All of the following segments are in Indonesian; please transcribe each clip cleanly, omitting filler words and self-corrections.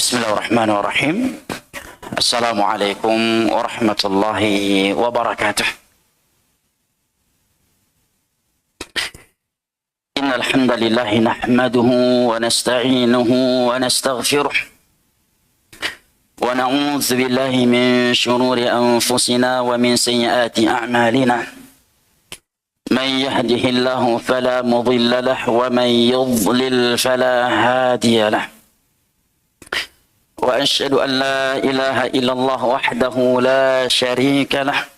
Bismillahirrahmanirrahim. Assalamualaikum warahmatullahi wabarakatuh. Innal hamdalillah nahmaduhu wa nasta'inuhu wa nastaghfiruh. Wa na'udzu billahi min shururi anfusina wa min sayyiati a'malina. Man yahdihillahu fala mudilla lahu wa man yudlil fala hadiya lahu. وأشهد أن لا إله إلا الله وحده لا شريك له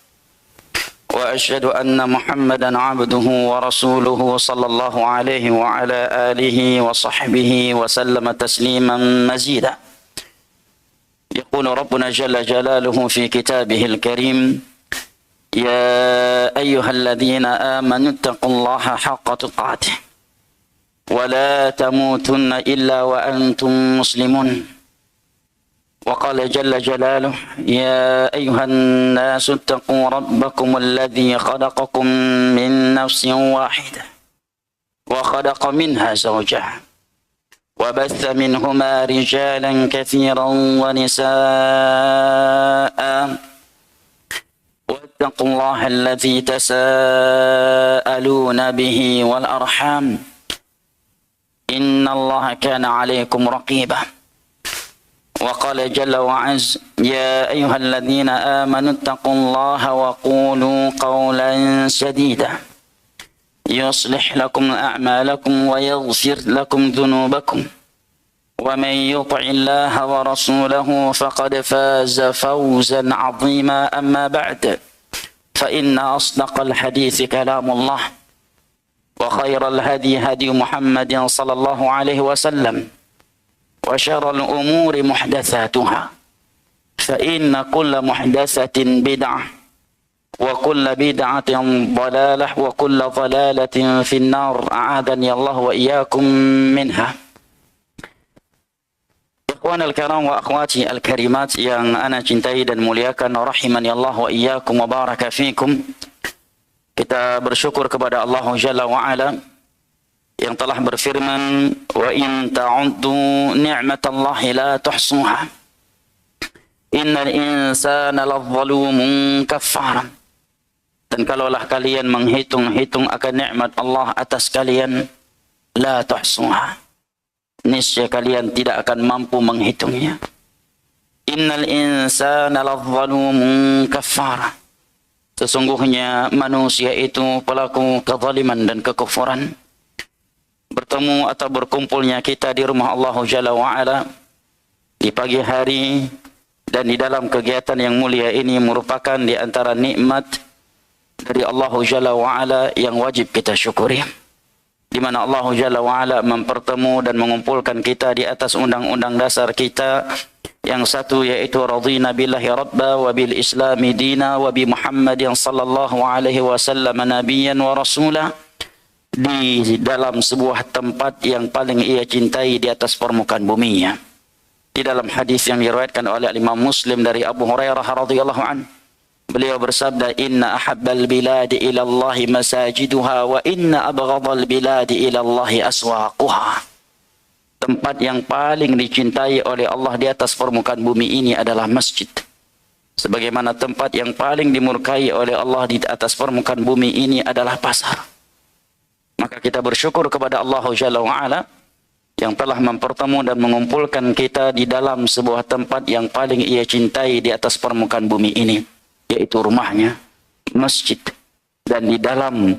وأشهد أن محمدا عبده ورسوله صلى الله عليه وعلى آله وصحبه وسلم تسليما مزيدا. يقول ربنا جل جلاله في كتابه الكريم: يا أيها الذين آمنوا اتقوا الله حق تقاته ولا تموتن إلا وأنتم مسلمون. وقال جل جلاله: يا أيها الناس اتقوا ربكم الذي خلقكم من نفس واحدة وخلق منها زوجها وبث منهما رجالا كثيرا ونساء واتقوا الله الذي تساءلون به والأرحام إن الله كان عليكم رقيبا. وقال جل وعز: يا أيها الذين آمنوا اتقوا الله وقولوا قولا سديدا يصلح لكم أعمالكم ويغفر لكم ذنوبكم ومن يطع الله ورسوله فقد فاز فوزا عظيما. أما بعد، فإن أصدق الحديث كلام الله وخير الهدي هدي محمد صلى الله عليه وسلم وشر الأمور محدثاتها فإن كل محدثة بدعة وكل بدعة ضلالة وكل ضلالة في النار أعاذني الله وإياكم منها. Ikhwan al-kiram wa akhwati al-karimat yang ana cintai dan muliakan, rahimani Allah wa iyyakum wa baraka fikum. Kita bersyukur kepada Allah Jalla wa Ala yang telah berfirman: wa in ta'uddu ni'matallahi la tuhsuha innal insana ladzalumun kaffar. Dan kalaulah kalian menghitung-hitung akan nikmat Allah atas kalian, la tuhsuha, niscaya kalian tidak akan mampu menghitungnya. Innal insana ladzalumun kaffar, sesungguhnya manusia itu pelaku kezaliman dan kekufuran. Bertemu atau berkumpulnya kita di rumah Allah Jalla wa'ala di pagi hari dan di dalam kegiatan yang mulia ini merupakan di antara nikmat dari Allah Jalla wa'ala yang wajib kita syukuri, di mana Allah Jalla wa'ala mempertemu dan mengumpulkan kita di atas undang-undang dasar kita yang satu, yaitu radina billahi rabba wa bil islami dina wa bi Muhammadin sallallahu alaihi wasallam nabiyyan wa rasulah, di dalam sebuah tempat yang paling ia cintai di atas permukaan buminya. Di dalam hadis yang diriwayatkan oleh Imam Muslim dari Abu Hurairah radhiyallahu an, beliau bersabda: inna ahabbal biladi ila Allah masajiduha wa inna abghadal biladi ila Allah aswaquha. Tempat yang paling dicintai oleh Allah di atas permukaan bumi ini adalah masjid, sebagaimana tempat yang paling dimurkai oleh Allah di atas permukaan bumi ini adalah pasar. Maka kita bersyukur kepada Allah Jalla wa'ala yang telah mempertemu dan mengumpulkan kita di dalam sebuah tempat yang paling ia cintai di atas permukaan bumi ini, yaitu rumahnya, masjid, dan di dalam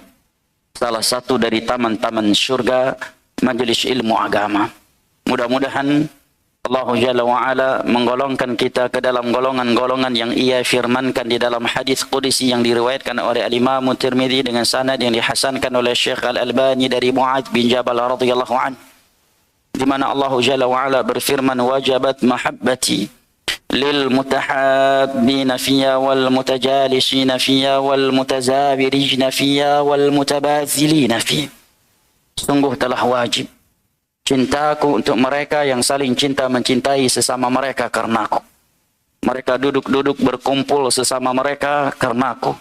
salah satu dari taman-taman surga, majelis ilmu agama. Mudah-mudahan Allah Jalla wa'ala menggolongkan kita ke dalam golongan-golongan yang ia firmankan di dalam hadis qudsi yang diriwayatkan oleh Al-Imam Tirmidzi dengan sanad yang dihasankan oleh Syekh Al-Albani dari Mu'adz bin Jabal radhiyallahu anhu, di mana Allah Jalla wa'ala berfirman: wajabat mahabbati lil mutahabbina fiyya wal mutajalisina fiyya wal mutazawirijina fiyya wal mutabazilina fiyya. Sungguh telah wajib cintaku untuk mereka yang saling cinta mencintai sesama mereka karenaku. Mereka duduk-duduk berkumpul sesama mereka karenaku.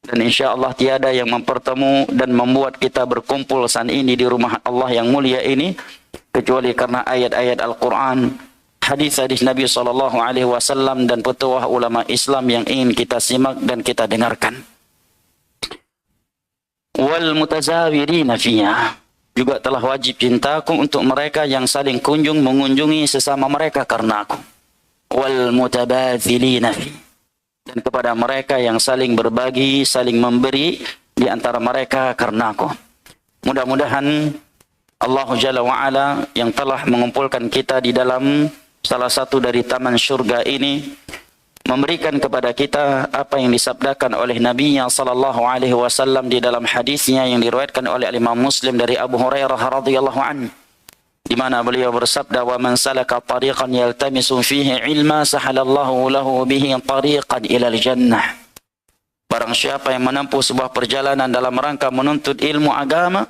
Dan insya Allah tiada yang mempertemu dan membuat kita berkumpul saat ini di rumah Allah yang mulia ini kecuali karena ayat-ayat Al-Quran hadis-hadis Nabi SAW dan petuah ulama Islam yang ingin kita simak dan kita dengarkan. Wal mutazawirina fiha, juga telah wajib cintaku untuk mereka yang saling kunjung mengunjungi sesama mereka karena aku. Wal mutabadzilina fi, dan kepada mereka yang saling berbagi, saling memberi di antara mereka karena aku. Mudah-mudahan Allah Jalla wa'ala yang telah mengumpulkan kita di dalam salah satu dari taman syurga ini memberikan kepada kita apa yang disabdakan oleh Nabi-Nya sallallahu alaihi wasallam di dalam hadisnya yang diriwayatkan oleh Imam Muslim dari Abu Hurairah radhiyallahu anhu, di mana beliau bersabda, "Wa man salaka tariqan yaltamisu fihi ilma sahalallahu lahu bihi tariqan ilal jannah." Barang siapa yang menempuh sebuah perjalanan dalam rangka menuntut ilmu agama,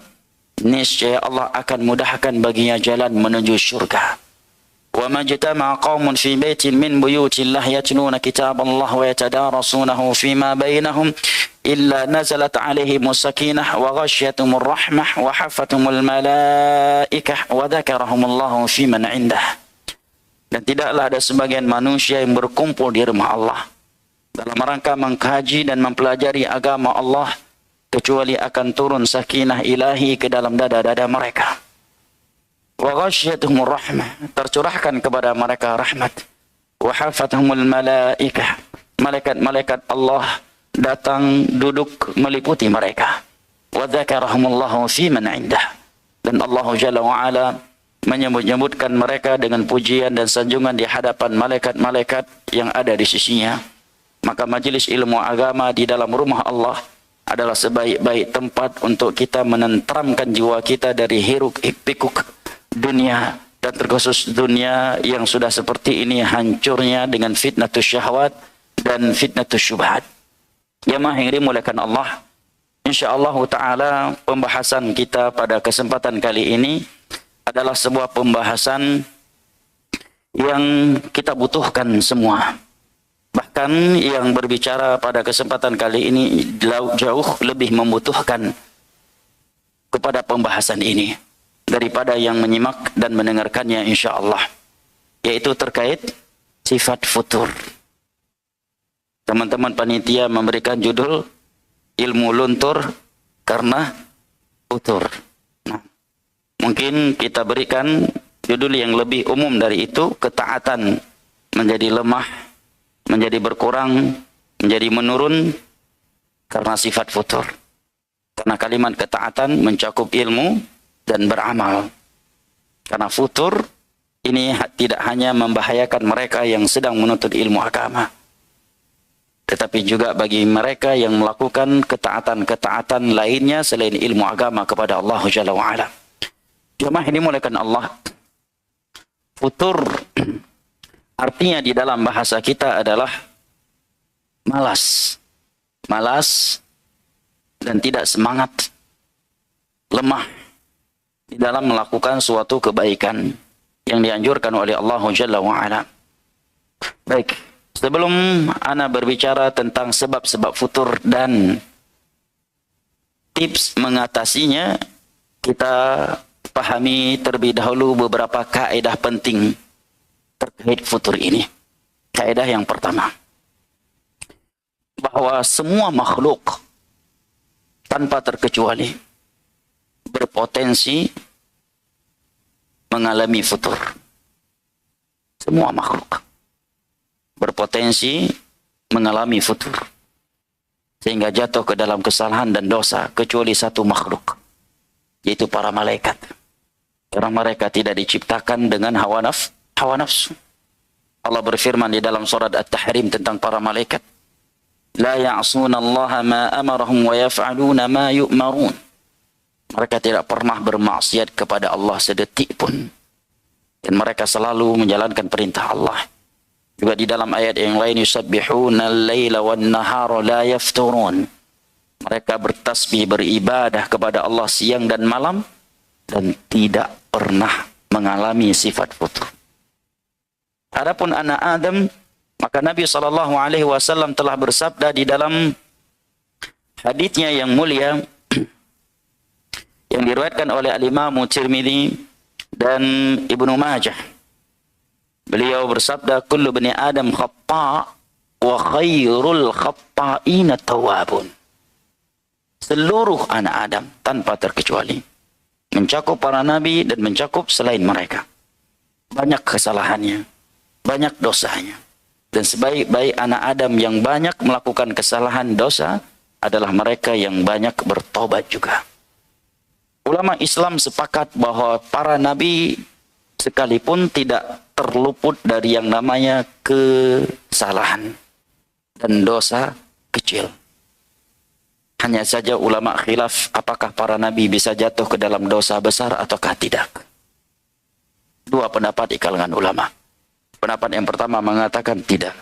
niscaya Allah akan mudahkan baginya jalan menuju syurga. Wa majtama'a qaumun fi baitin min buyutillah yatluna kitaballahi wa yatadarasunahu fima bainahum illa nazalat 'alaihimus sakinah wa ghasyiyatuhumur rahmah wa hafathumul malaikah wa dzakarahumullahu fi man 'indah. Dan tidaklah ada sebagian manusia yang berkumpul di rumah Allah dalam rangka mengkaji dan mempelajari agama Allah kecuali akan turun sakinah ilahi ke dalam dada-dada mereka. Wa ghasyiyatuhumur rahmah, tercurahkan kepada mereka rahmat. Wa hafathumul malaikah, malaikat-malaikat Allah datang duduk meliputi mereka. Wa dzakarahumullahu fi man 'indah, dan Allah Jalla wa ala menyebut-nyebutkan mereka dengan pujian dan sanjungan di hadapan malaikat-malaikat yang ada di sisinya. Maka majelis ilmu agama di dalam rumah Allah adalah sebaik-baik tempat untuk kita menenteramkan jiwa kita dari hiruk-pikuk dunia, dan terkhusus dunia yang sudah seperti ini hancurnya dengan fitnatus syahwat dan fitnatus syubhat. Jamaah yang dimuliakan Allah, insyaallah taala pembahasan kita pada kesempatan kali ini adalah sebuah pembahasan yang kita butuhkan semua. Bahkan yang berbicara pada kesempatan kali ini jauh lebih membutuhkan kepada pembahasan ini daripada yang menyimak dan mendengarkannya insyaallah, yaitu terkait sifat futur. Teman-teman panitia memberikan judul ilmu luntur karena futur. Nah, mungkin kita berikan judul yang lebih umum dari itu, ketaatan menjadi lemah, menjadi berkurang, menjadi menurun karena sifat futur. Karena kalimat ketaatan mencakup ilmu dan beramal. Karena futur ini tidak hanya membahayakan mereka yang sedang menuntut ilmu agama, tetapi juga bagi mereka yang melakukan ketaatan-ketaatan lainnya selain ilmu agama kepada Allah Jalla wa'ala. Jemaah ini dimuliakan Allah, futur artinya di dalam bahasa kita adalah malas. Malas dan tidak semangat, lemah di dalam melakukan suatu kebaikan yang dianjurkan oleh Allah Jalla wa'ala. Baik, sebelum ana berbicara tentang sebab-sebab futur dan tips mengatasinya, kita pahami terlebih dahulu beberapa kaidah penting terkait futur ini. Kaidah yang pertama, bahwa semua makhluk tanpa terkecuali berpotensi mengalami futur. Semua makhluk berpotensi mengalami futur, sehingga jatuh ke dalam kesalahan dan dosa, kecuali satu makhluk, yaitu para malaikat. Karena mereka tidak diciptakan dengan hawa nafsu. Allah berfirman di dalam surat At-Tahrim tentang para malaikat, la ya'suna Allah ma amarahum wa yaf'aluna ma yu'marun. Mereka tidak pernah bermaksiat kepada Allah sedetik pun, dan mereka selalu menjalankan perintah Allah. Juga di dalam ayat yang lain, yusabbihuna al-laila wan-nahara la yafturun. Mereka bertasbih, beribadah kepada Allah siang dan malam, dan tidak pernah mengalami sifat futur. Adapun anak Adam, maka Nabi SAW telah bersabda di dalam haditsnya yang mulia yang diriwayatkan oleh Al-Imam Tirmidzi dan Ibnu Majah, Beliau bersabda, kullu bani Adam khata' wa khairul khatta'ina tawabun. Seluruh anak Adam tanpa terkecuali, mencakup para nabi dan mencakup selain mereka, banyak kesalahannya, banyak dosanya. Dan sebaik-baik anak Adam yang banyak melakukan kesalahan dosa adalah mereka yang banyak bertobat juga. Ulama Islam sepakat bahwa para nabi sekalipun tidak terluput dari yang namanya kesalahan dan dosa kecil. Hanya saja ulama khilaf apakah para nabi bisa jatuh ke dalam dosa besar ataukah tidak. Dua pendapat di kalangan ulama. Pendapat yang pertama mengatakan tidak.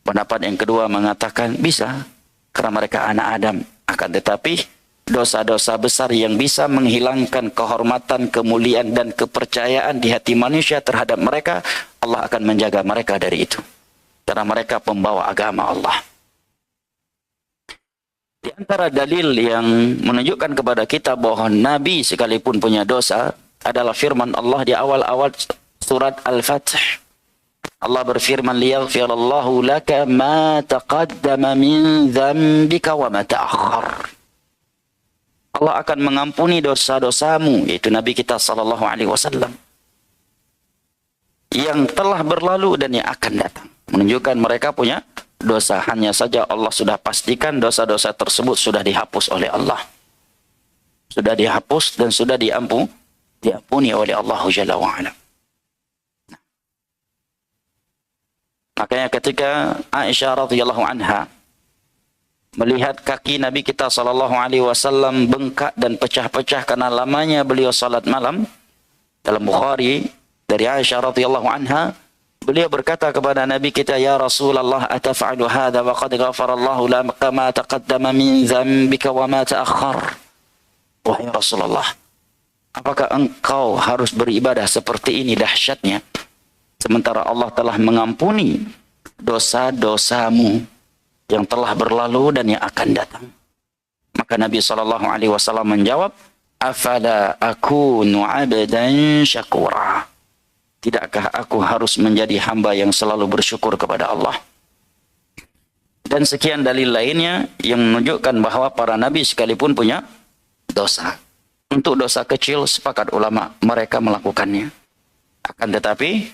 Pendapat yang kedua mengatakan bisa, karena mereka anak Adam. Akan tetapi dosa-dosa besar yang bisa menghilangkan kehormatan, kemuliaan dan kepercayaan di hati manusia terhadap mereka, Allah akan menjaga mereka dari itu. Karena mereka pembawa agama Allah. Di antara dalil yang menunjukkan kepada kita bahwa Nabi sekalipun punya dosa adalah firman Allah di awal-awal surat Al-Fatih. Allah berfirman, liyaghfirallahu laka ma taqaddama min dzambika wa ma ta'akhkhar. Allah akan mengampuni dosa-dosamu, yaitu Nabi kita sallallahu alaihi wasallam, yang telah berlalu dan yang akan datang. Menunjukkan mereka punya dosa. Hanya saja Allah sudah pastikan dosa-dosa tersebut sudah dihapus oleh Allah. Sudah dihapus dan sudah diampuni oleh Allah Jalla wa'ala. Makanya ketika Aisyah radhiyallahu anha melihat kaki Nabi kita sallallahu alaihi wasallam bengkak dan pecah-pecah karena lamanya beliau salat malam, dalam Bukhari dari Aisyah radhiyallahu anha, beliau berkata kepada Nabi kita, ya Rasulullah, ataf'alu hadha wa qad ghafarallahu laka ma taqaddama min dzambika wa ma ta'akhkhar. Wahai Rasulullah, apakah engkau harus beribadah seperti ini dahsyatnya, sementara Allah telah mengampuni dosa-dosamu yang telah berlalu dan yang akan datang? Maka Nabi SAW menjawab, afala akunu abdan syakura. Tidakkah aku harus menjadi hamba yang selalu bersyukur kepada Allah? Dan sekian dalil lainnya yang menunjukkan bahwa para nabi sekalipun punya dosa. Untuk dosa kecil, sepakat ulama, mereka melakukannya. Akan tetapi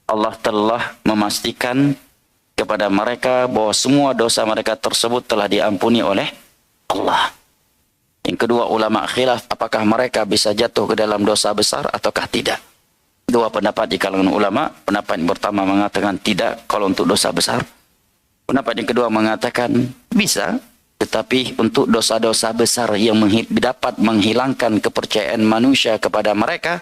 Allah telah memastikan kepada mereka bahwa semua dosa mereka tersebut telah diampuni oleh Allah. Yang kedua, ulama khilaf apakah mereka bisa jatuh ke dalam dosa besar ataukah tidak. Dua pendapat di kalangan ulama. Pendapat yang pertama mengatakan tidak kalau untuk dosa besar. Pendapat yang kedua mengatakan bisa, tetapi untuk dosa-dosa besar yang dapat menghilangkan kepercayaan manusia kepada mereka,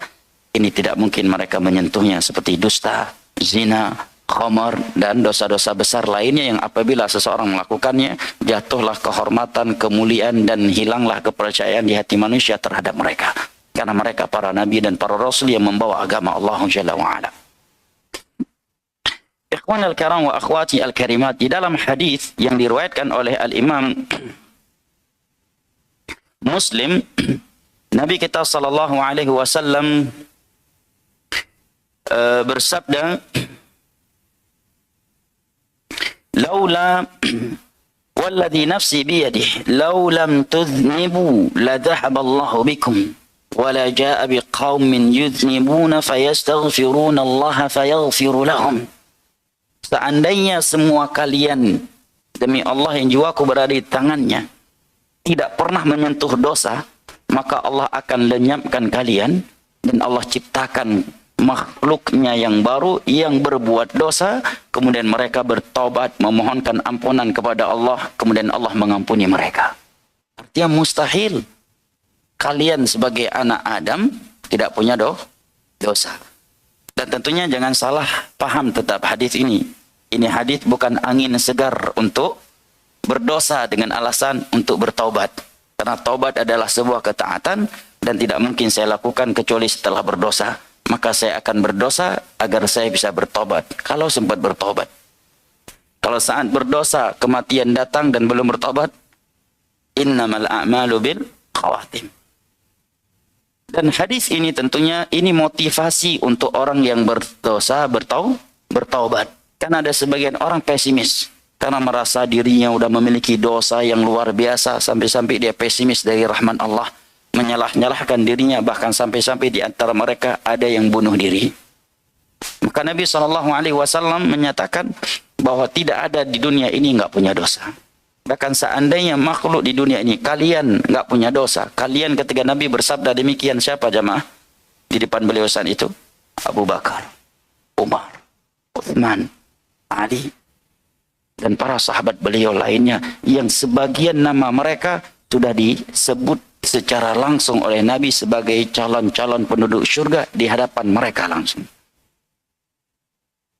ini tidak mungkin mereka menyentuhnya, seperti dusta, zina, khamar, dan dosa-dosa besar lainnya yang apabila seseorang melakukannya, jatuhlah kehormatan, kemuliaan, dan hilanglah kepercayaan di hati manusia terhadap mereka. Karena mereka para nabi dan para rasul yang membawa agama Allah Jalla wa'ala. Ikhwan al-karam wa akhwati al-karimat, di dalam hadis yang diriwayatkan oleh al-Imam Muslim, Nabi kita sallallahu alaihi wasallam bersabda, laula walladhi nafsi biyadihi law lam tudhnibu la dhahaba Allahu bikum wa la jaa biqaumin yudhnibuna fayastaghfiruna Allah fayaghfiru lahum. Seandainya semua kalian, demi Allah yang jiwaku berada di tangannya, tidak pernah menyentuh dosa, maka Allah akan lenyapkan kalian dan Allah ciptakan makhluknya yang baru yang berbuat dosa, kemudian mereka bertobat memohonkan ampunan kepada Allah, kemudian Allah mengampuni mereka. Artinya mustahil kalian sebagai anak Adam tidak punya dosa. Dan tentunya jangan salah paham tetap hadis ini. Ini hadis bukan angin segar untuk berdosa dengan alasan untuk bertaubat. Karena taubat adalah sebuah ketaatan dan tidak mungkin saya lakukan kecuali setelah berdosa. Maka saya akan berdosa agar saya bisa bertobat. Kalau sempat bertobat. Kalau saat berdosa kematian datang dan belum bertobat, innamal a'malu bil khawatim. Dan hadis ini tentunya ini motivasi untuk orang yang berdosa bertaubat. Karena ada sebagian orang pesimis karena merasa dirinya sudah memiliki dosa yang luar biasa sampai-sampai dia pesimis dari rahmat Allah, menyalah-nyalahkan dirinya, bahkan sampai-sampai di antara mereka ada yang bunuh diri. Maka Nabi SAW menyatakan bahwa tidak ada di dunia ini enggak punya dosa. Bahkan seandainya makhluk di dunia ini kalian enggak punya dosa, kalian ketika Nabi bersabda demikian, siapa jamaah di depan beliau saat itu? Abu Bakar, Umar, Uthman, Ali, dan para sahabat beliau lainnya yang sebagian nama mereka sudah disebut secara langsung oleh Nabi sebagai calon-calon penduduk surga di hadapan mereka langsung.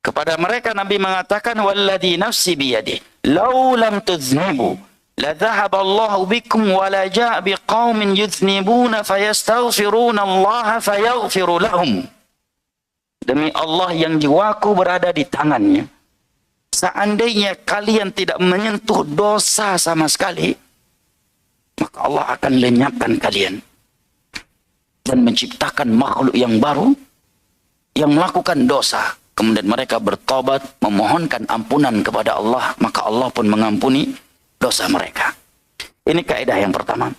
Kepada mereka Nabi mengatakan, walladzi nafsi biyadihi law lam tuznibu la dhahaba Allahu bikum wa la jaa biqaumin yuznibuna fayastaghfiruna Allah fayaghfiru lahum. Demi Allah yang jiwaku berada di tangannya, seandainya kalian tidak menyentuh dosa sama sekali, maka Allah akan lenyapkan kalian dan menciptakan makhluk yang baru yang melakukan dosa. Kemudian mereka bertobat, memohonkan ampunan kepada Allah, maka Allah pun mengampuni dosa mereka. Ini kaidah yang pertama.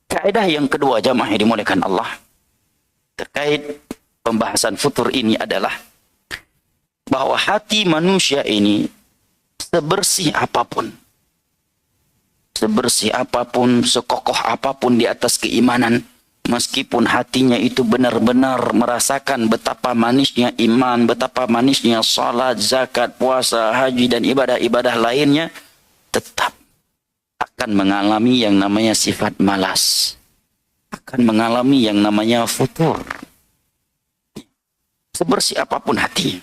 Kaidah yang kedua, jamaah yang dimuliakan Allah, terkait pembahasan futur ini adalah bahwa hati manusia ini sebersih apapun, sekokoh apapun di atas keimanan, meskipun hatinya itu benar-benar merasakan betapa manisnya iman, betapa manisnya salat, zakat, puasa, haji, dan ibadah-ibadah lainnya, tetap akan mengalami yang namanya sifat malas, akan mengalami yang namanya futur. Sebersih apapun hati,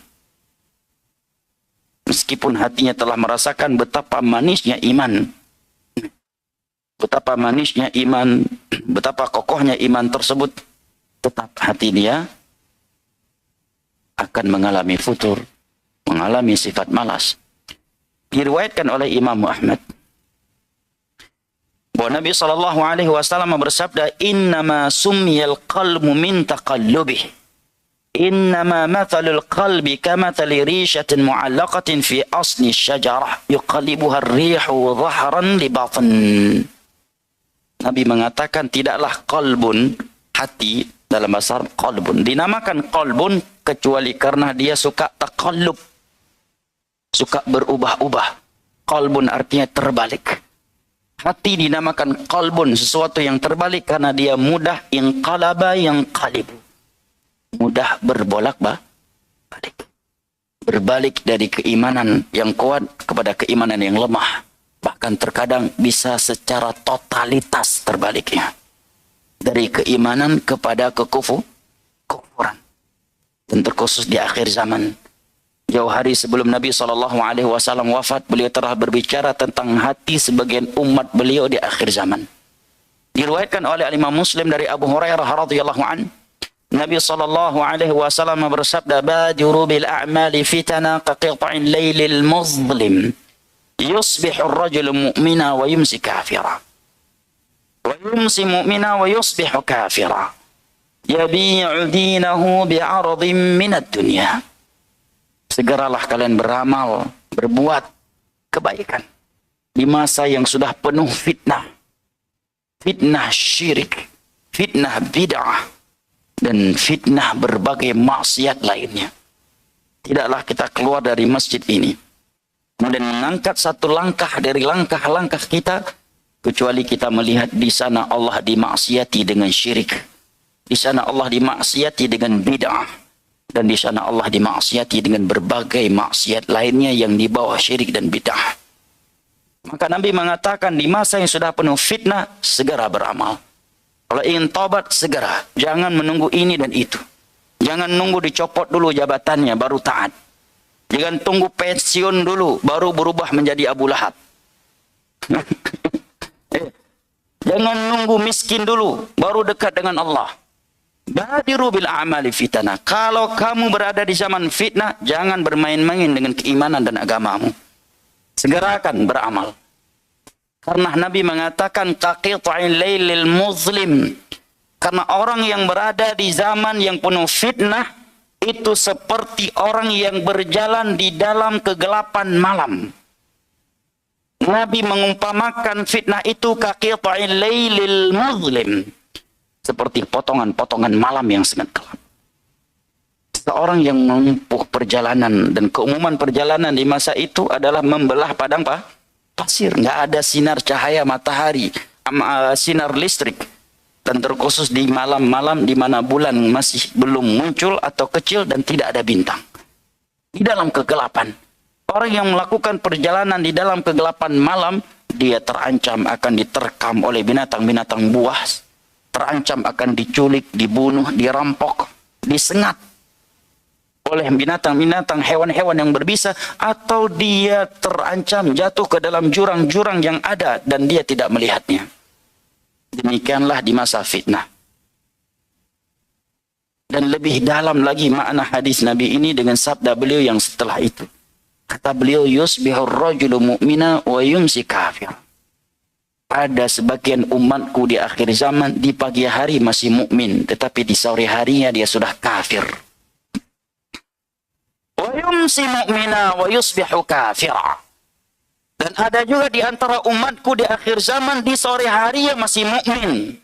meskipun hatinya telah merasakan betapa manisnya iman, betapa manisnya iman, betapa kokohnya iman tersebut, tetap hati dia akan mengalami futur, mengalami sifat malas. Diriwayatkan oleh Imam Ahmad bahwa Nabi SAW bersabda, innama sumiyal qalbu min taqallubih, innama mathalul qalbi kamathali rishatin mu'allaqatin fi asli syajarah yuqallibuha ar-rihu dhahran li batn. Nabi mengatakan tidaklah qalbun, hati, dalam bahasa Arab qalbun dinamakan qalbun kecuali karena dia suka taqallub, suka berubah-ubah. Qalbun artinya terbalik. Hati dinamakan qalbun, sesuatu yang terbalik karena dia mudah inqalaba yanqalibu, mudah berbolak-balik, berbalik dari keimanan yang kuat kepada keimanan yang lemah. Bahkan terkadang bisa secara totalitas terbaliknya, dari keimanan kepada kekufuran. Dan terkhusus di akhir zaman, jauh hari sebelum Nabi SAW wafat, beliau telah berbicara tentang hati sebagian umat beliau di akhir zaman. Diriwayatkan oleh Imam Muslim dari Abu Hurairah radhiyallahu an, Nabi SAW bersabda, badiru bil a'mali fitana kaqita'in laylil muzlim, yusbihu ar-rajulu mu'mina wa yumsi kafira, wa yumsi mu'mina wa yusbihu kafira, yabi'u dinahu bi'aradin minad dunya. Segeralah kalian beramal, berbuat kebaikan di masa yang sudah penuh fitnah, fitnah syirik, fitnah bid'ah, dan fitnah berbagai maksiat lainnya. Tidaklah kita keluar dari masjid ini kemudian mengangkat satu langkah dari langkah-langkah kita, kecuali kita melihat di sana Allah dimaksiati dengan syirik, di sana Allah dimaksiati dengan bid'ah, dan di sana Allah dimaksiati dengan berbagai maksiat lainnya yang di bawah syirik dan bid'ah. Maka Nabi mengatakan di masa yang sudah penuh fitnah, segera beramal. Kalau ingin taubat, segera. Jangan menunggu ini dan itu. Jangan nunggu dicopot dulu jabatannya baru taat. Jangan tunggu pensiun dulu baru berubah menjadi Abu Lahab. Jangan nunggu miskin dulu baru dekat dengan Allah. Badiru bil a'mali fitnah. Kalau kamu berada di zaman fitnah, jangan bermain-main dengan keimanan dan agamamu. Segerakan beramal. Karena Nabi mengatakan qaqita'il lailil muzlim, Karena orang yang berada di zaman yang penuh fitnah itu seperti orang yang berjalan di dalam kegelapan malam. Nabi mengumpamakan fitnah itu kaqita'il lailil muzlim, seperti potongan-potongan malam yang sangat gelap. Seorang yang menempuh perjalanan, dan keumuman perjalanan di masa itu adalah membelah padang pasir. Nggak ada sinar cahaya matahari, sinar listrik. Dan terkhusus di malam-malam di mana bulan masih belum muncul atau kecil dan tidak ada bintang. Di dalam kegelapan. Orang yang melakukan perjalanan di dalam kegelapan malam, dia terancam akan diterkam oleh binatang-binatang buas. Terancam akan diculik, dibunuh, dirampok, disengat oleh binatang-binatang, hewan-hewan yang berbisa. Atau dia terancam jatuh ke dalam jurang-jurang yang ada dan dia tidak melihatnya. Demikianlah di masa fitnah. Dan lebih dalam lagi makna hadis Nabi ini dengan sabda beliau yang setelah itu. Kata beliau, yusbihur rajulu mu'mina wa yumsi kafir. Ada sebagian umatku di akhir zaman di pagi hari masih mukmin, tetapi di sore harinya dia sudah kafir. Wa yumsi mu'mina wa yusbihu kafira. Dan ada juga di antara umatku di akhir zaman di sore harinya masih mukmin,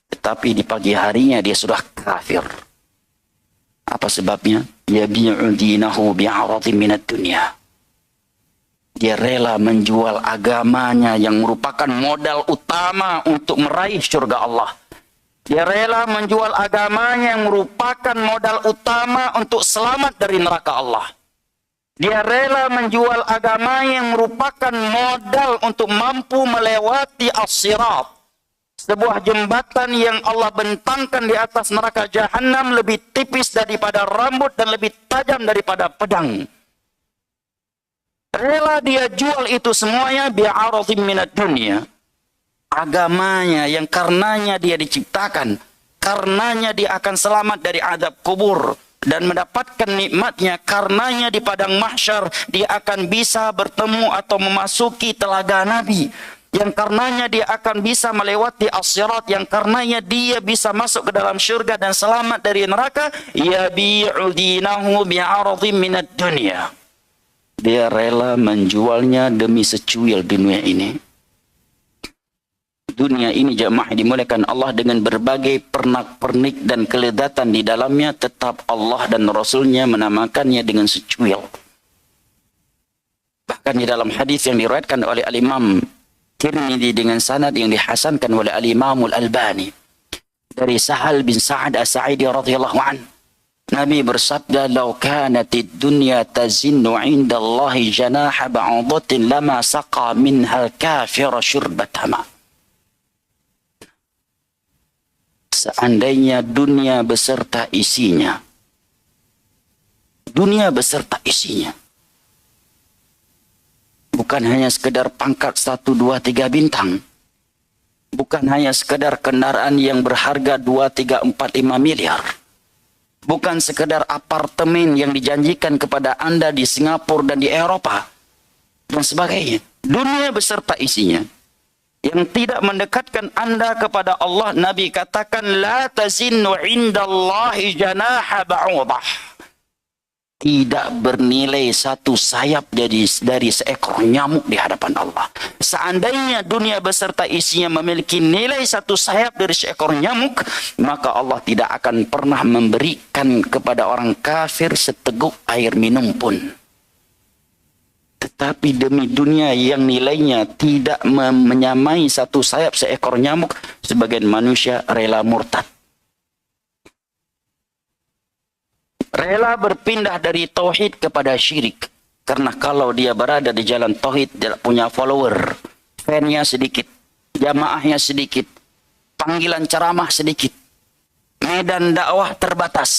tetapi di pagi harinya dia sudah kafir. Apa sebabnya? Yabi'u dinahu bi'aradhin minad dunya. Dia rela menjual agamanya yang merupakan modal utama untuk meraih surga Allah. Dia rela menjual agamanya yang merupakan modal utama untuk selamat dari neraka Allah. Dia rela menjual agama yang merupakan modal untuk mampu melewati as-sirat. Sebuah jembatan yang Allah bentangkan di atas neraka Jahannam lebih tipis daripada rambut dan lebih tajam daripada pedang. Rela dia jual itu semuanya bi'aradhin minad dunya. Agamanya yang karenanya dia diciptakan, karenanya dia akan selamat dari azab kubur dan mendapatkan nikmatnya, karenanya di padang mahsyar dia akan bisa bertemu atau memasuki telaga Nabi, yang karenanya dia akan bisa melewati as-sirat, yang karenanya dia bisa masuk ke dalam syurga dan selamat dari neraka. Yabi'u dinahu bi'aradhin minad dunya. Dia rela menjualnya demi secuil dunia ini. Dunia ini jamaah dimuliakan Allah dengan berbagai pernak-pernik dan kelezatan di dalamnya, tetap Allah dan Rasulnya menamakannya dengan secuil. Bahkan di dalam hadis yang diriwayatkan oleh Al-Imam Tirmidzi dengan sanad yang dihasankan oleh Al-Imam Al-Albani dari Sahal bin Sa'ad As-Sa'idi radhiyallahu an, Nabi bersabda, "Law kanatid dunya tazinnu 'inda Allahi janaha ba'udatin lama saqa minha al-kafir syurbat ma." Seandainya dunia beserta isinya, bukan hanya sekedar pangkat 1, 2, 3 bintang, bukan hanya sekedar kendaraan yang berharga 2, 3, 4, 5 miliar, bukan sekedar apartemen yang dijanjikan kepada Anda di Singapura dan di Eropa dan sebagainya. Dunia beserta isinya yang tidak mendekatkan Anda kepada Allah, Nabi katakan la tazinnu indallahi janaha ba'udah. Tidak bernilai satu sayap dari seekor nyamuk di hadapan Allah. Seandainya dunia beserta isinya memiliki nilai satu sayap dari seekor nyamuk, maka Allah tidak akan pernah memberikan kepada orang kafir seteguk air minum pun. Tetapi demi dunia yang nilainya tidak menyamai satu sayap seekor nyamuk, sebagian manusia rela murtad. Rela berpindah dari tauhid kepada syirik. Karena kalau dia berada di jalan tauhid, dia punya follower, fan-nya sedikit, jamaahnya sedikit, panggilan ceramah sedikit, medan dakwah terbatas.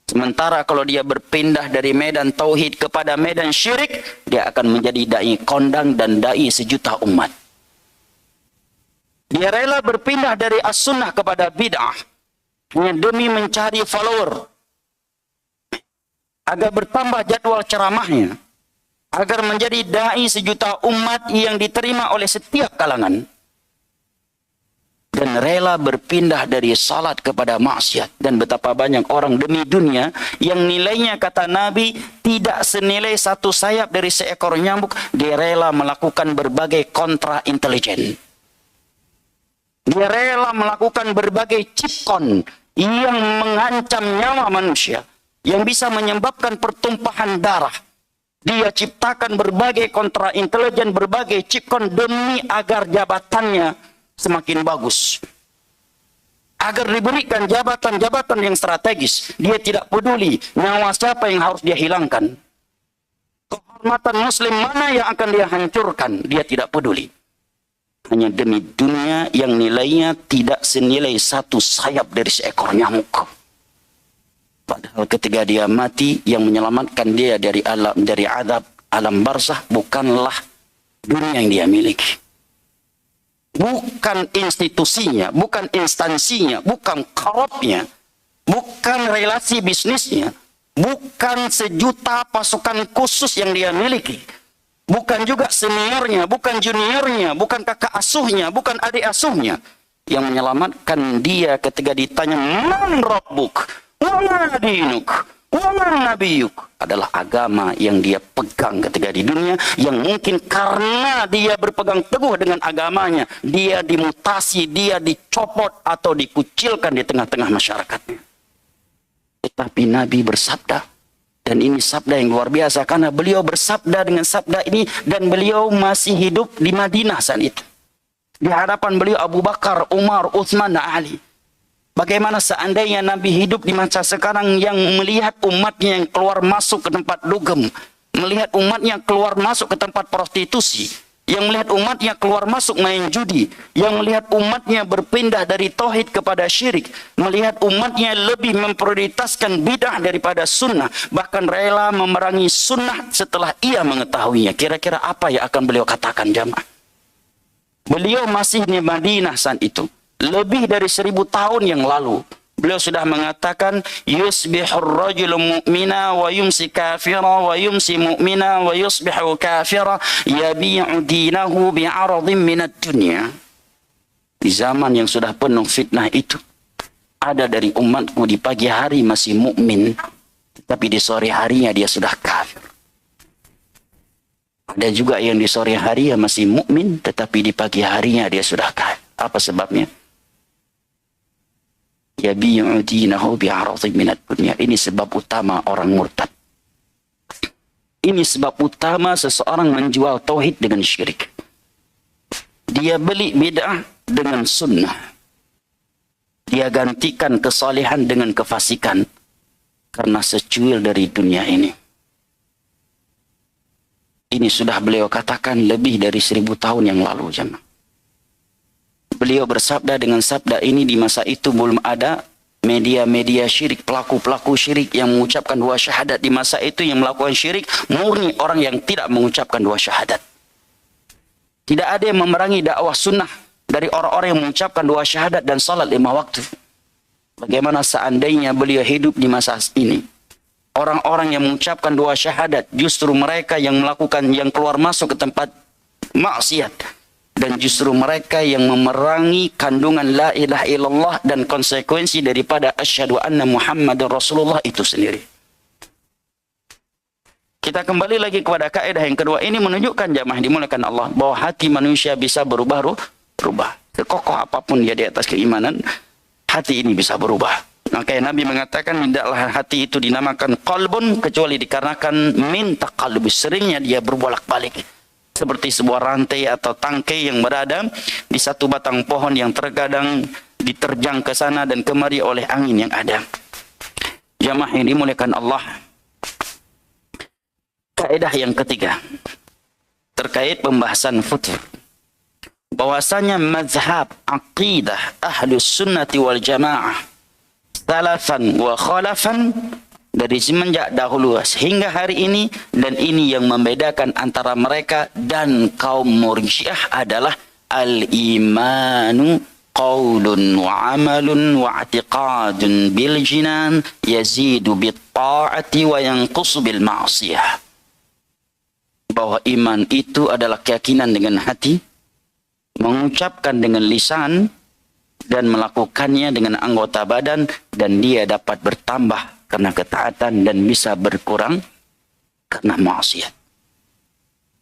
Sementara kalau dia berpindah dari medan tauhid kepada medan syirik, dia akan menjadi dai kondang dan dai sejuta umat. Dia rela berpindah dari as-sunnah kepada bid'ah hanya demi mencari follower, agar bertambah jadwal ceramahnya, agar menjadi dai sejuta umat yang diterima oleh setiap kalangan. dan rela berpindah dari salat kepada maksiat. Dan betapa banyak orang demi dunia yang nilainya kata Nabi tidak senilai satu sayap dari seekor nyamuk, dia rela melakukan berbagai kontra intelijen. Dia rela melakukan berbagai chipkon yang mengancam nyawa manusia, yang bisa menyebabkan pertumpahan darah. Dia ciptakan berbagai kontra intelijen, berbagai chipkon demi agar jabatannya semakin bagus. Agar diberikan jabatan-jabatan yang strategis. Dia tidak peduli nyawa siapa yang harus dia hilangkan. Kehormatan muslim mana yang akan dia hancurkan. Dia tidak peduli. Hanya demi dunia yang nilainya tidak senilai satu sayap dari seekor nyamuk. Padahal ketika dia mati, yang menyelamatkan dia dari azab alam barzah bukanlah dunia yang dia miliki. Bukan institusinya, bukan instansinya, bukan korupnya, bukan relasi bisnisnya, bukan sejuta pasukan khusus yang dia miliki. Bukan juga seniornya, bukan juniornya, bukan kakak asuhnya, bukan adik asuhnya. Yang menyelamatkan dia ketika ditanya, Man Rabbuk, wa ma dinuk, wa ma nabiyuk, adalah agama yang dia pegang ketika di dunia, yang mungkin karena dia berpegang teguh dengan agamanya, dia dimutasi, dia dicopot atau dikucilkan di tengah-tengah masyarakatnya. Tetapi Nabi bersabda, dan ini sabda yang luar biasa karena beliau bersabda dengan sabda ini dan beliau masih hidup di Madinah saat itu. Di hadapan beliau Abu Bakar, Umar, Utsman, dan Ali. Bagaimana seandainya Nabi hidup di masa sekarang yang melihat umatnya yang keluar masuk ke tempat dugem, melihat umatnya keluar masuk ke tempat prostitusi, yang melihat umatnya keluar masuk main judi, yang melihat umatnya berpindah dari tauhid kepada syirik, melihat umatnya lebih memprioritaskan bid'ah daripada sunnah, bahkan rela memerangi sunnah setelah ia mengetahuinya. Kira-kira apa yang akan beliau katakan jamaah? Beliau masih di Madinah saat itu, lebih dari 1000 tahun yang lalu. Beliau sudah mengatakan, yusbihur rajulu mu'mina wa yumsi kafira wa yumsi mu'mina wa yusbihu kafira yabi'u dinahu bi'aradhin minad dunya. Di zaman yang sudah penuh fitnah itu, ada dari umatku di pagi hari masih mukmin, tetapi di sore harinya dia sudah kafir. Ada juga yang di sore hari masih mukmin, tetapi di pagi harinya dia sudah kafir. Apa sebabnya? Yabi'u dinahu bi'aradhin minad dunya. Ini sebab utama orang murtad. Ini sebab utama seseorang menjual tauhid dengan syirik. Dia beli bid'ah dengan sunnah. Dia gantikan kesalehan dengan kefasikan karena secuil dari dunia ini. Ini sudah beliau katakan lebih dari 1000 tahun yang lalu, jemaah. Beliau bersabda dengan sabda ini di masa itu belum ada media-media syirik, pelaku-pelaku syirik yang mengucapkan dua syahadat. Di masa itu yang melakukan syirik murni orang yang tidak mengucapkan dua syahadat. Tidak ada yang memerangi dakwah sunnah dari orang-orang yang mengucapkan dua syahadat dan salat 5 waktu. Bagaimana seandainya beliau hidup di masa ini? Orang-orang yang mengucapkan dua syahadat justru mereka yang melakukan, yang keluar masuk ke tempat maksiat. Dan justru mereka yang memerangi kandungan la ilaha illallah dan konsekuensi daripada asyhadu anna Muhammadar Rasulullah itu sendiri. Kita kembali lagi kepada kaidah yang kedua. Ini menunjukkan jamaah dimuliakan Allah bahwa hati manusia bisa berubah. Sekokoh apapun dia di atas keimanan, hati ini bisa berubah. Makanya Nabi mengatakan tidaklah hati itu dinamakan qalbun kecuali dikarenakan min taqallubus, seringnya dia berbolak-balik. Seperti sebuah rantai atau tangkai yang berada di satu batang pohon yang terkadang diterjang ke sana dan kemari oleh angin yang ada. Jamaah yang dimuliakan Allah. Kaidah yang ketiga terkait pembahasan futur. Bahwasanya mazhab aqidah ahlus sunnati wal jamaah salafan wa khalafan dari semenjak dahulu hingga hari ini, dan ini yang membedakan antara mereka dan kaum murjiah adalah al-imanu qaulun wa amalun wa i'tiqadun bil jinan yazidu bit ta'ati wa yanqusu bil ma'siyah. Bahwa iman itu adalah keyakinan dengan hati, mengucapkan dengan lisan, dan melakukannya dengan anggota badan, dan dia dapat bertambah karena ketaatan dan bisa berkurang karena maksiat.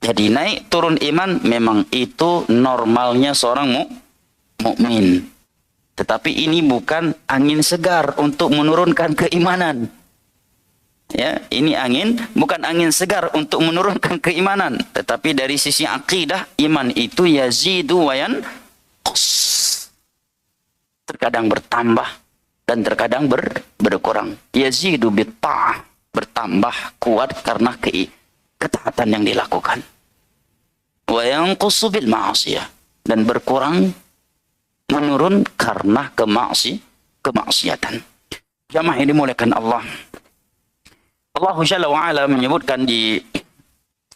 Jadi naik turun iman memang itu normalnya seorang mukmin. Tetapi ini bukan angin segar untuk menurunkan keimanan. Ya, ini bukan angin segar untuk menurunkan keimanan, tetapi dari sisi akidah, iman itu yazidu wa yanqus. Terkadang bertambah dan terkadang berkurang. Yazidu bitta'ah, bertambah kuat karena ketaatan yang dilakukan. Wa yanqusu bil ma'siyah, dan berkurang menurun karena kemaksiatan. Jamaah yang dimuliakan Allah. Allah Jalla wa'ala menyebutkan di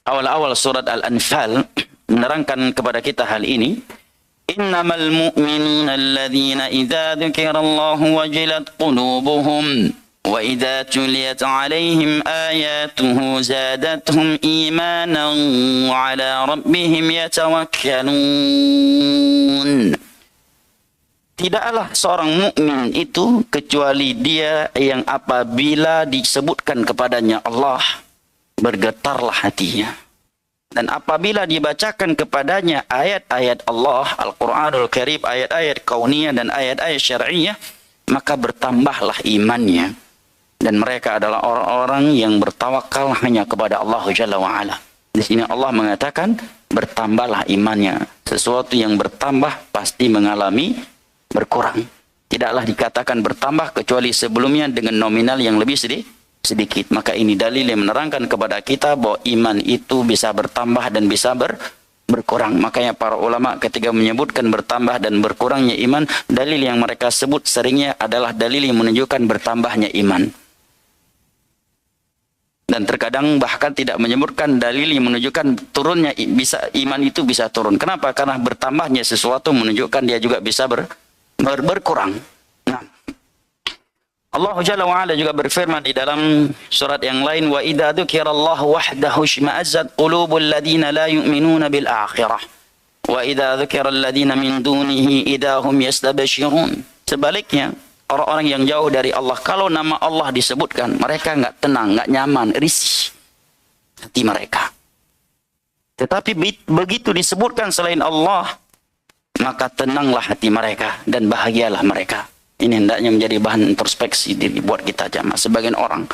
awal-awal surat Al-Anfal, menerangkan kepada kita hal ini. Innamal mu'minuna alladhina idza dzukirallahu wajilat qulubuhum wa idza tuliyat 'alaihim ayatuhu zadatuhum imanan wa 'ala rabbihim yatawakkalun. Tidaklah seorang mukmin itu kecuali dia yang apabila disebutkan kepadanya Allah, bergetarlah hatinya. Dan apabila dibacakan kepadanya ayat-ayat Allah, Al-Quranul Karim, ayat-ayat kauniyah dan ayat-ayat syar'iyah, maka bertambahlah imannya. Dan mereka adalah orang-orang yang bertawakal hanya kepada Allah Jalla wa'ala. Di sini Allah mengatakan, bertambahlah imannya. Sesuatu yang bertambah pasti mengalami berkurang. Tidaklah dikatakan bertambah kecuali sebelumnya dengan nominal yang lebih sedikit. Maka ini dalil yang menerangkan kepada kita bahwa iman itu bisa bertambah dan bisa berkurang. Makanya para ulama ketika menyebutkan bertambah dan berkurangnya iman, dalil yang mereka sebut seringnya adalah dalil yang menunjukkan bertambahnya iman. Dan terkadang bahkan tidak menyebutkan dalil yang menunjukkan turunnya iman itu bisa turun. Kenapa? Karena bertambahnya sesuatu menunjukkan dia juga bisa berkurang. Nah, Allah Jalla wa'ala juga berfirman di dalam surat yang lain, wa idza dzukirallahu wahdahu shma'azzat qulubul ladina la yu'minuna bil akhirah wa idza dzukiral ladina min dunihi idza hum yastabshirun. Sebaliknya, orang-orang yang jauh dari Allah, kalau nama Allah disebutkan, mereka enggak tenang, enggak nyaman, risih hati mereka. Tetapi begitu disebutkan selain Allah, maka tenanglah hati mereka dan bahagialah mereka. Ini hendaknya menjadi bahan introspeksi buat kita jamaah. Sebagian orang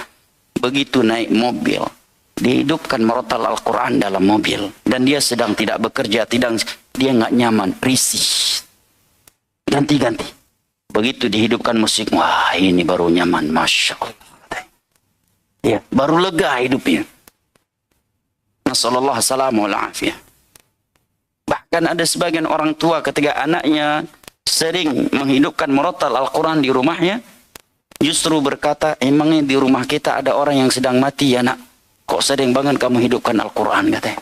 begitu naik mobil, dihidupkan merotal Al-Quran dalam mobil, dan dia sedang tidak bekerja, dia nggak nyaman, risih, ganti-ganti. Begitu dihidupkan musik, wah ini baru nyaman, Masya Allah. Ya, baru lega hidupnya. Nasallallahu salamu alaihi. Bahkan ada sebagian orang tua ketika anaknya sering menghidupkan merotal Al-Quran di rumahnya, justru berkata, emangnya di rumah kita ada orang yang sedang mati ya nak? Kok sering banget kamu hidupkan Al-Quran, katanya.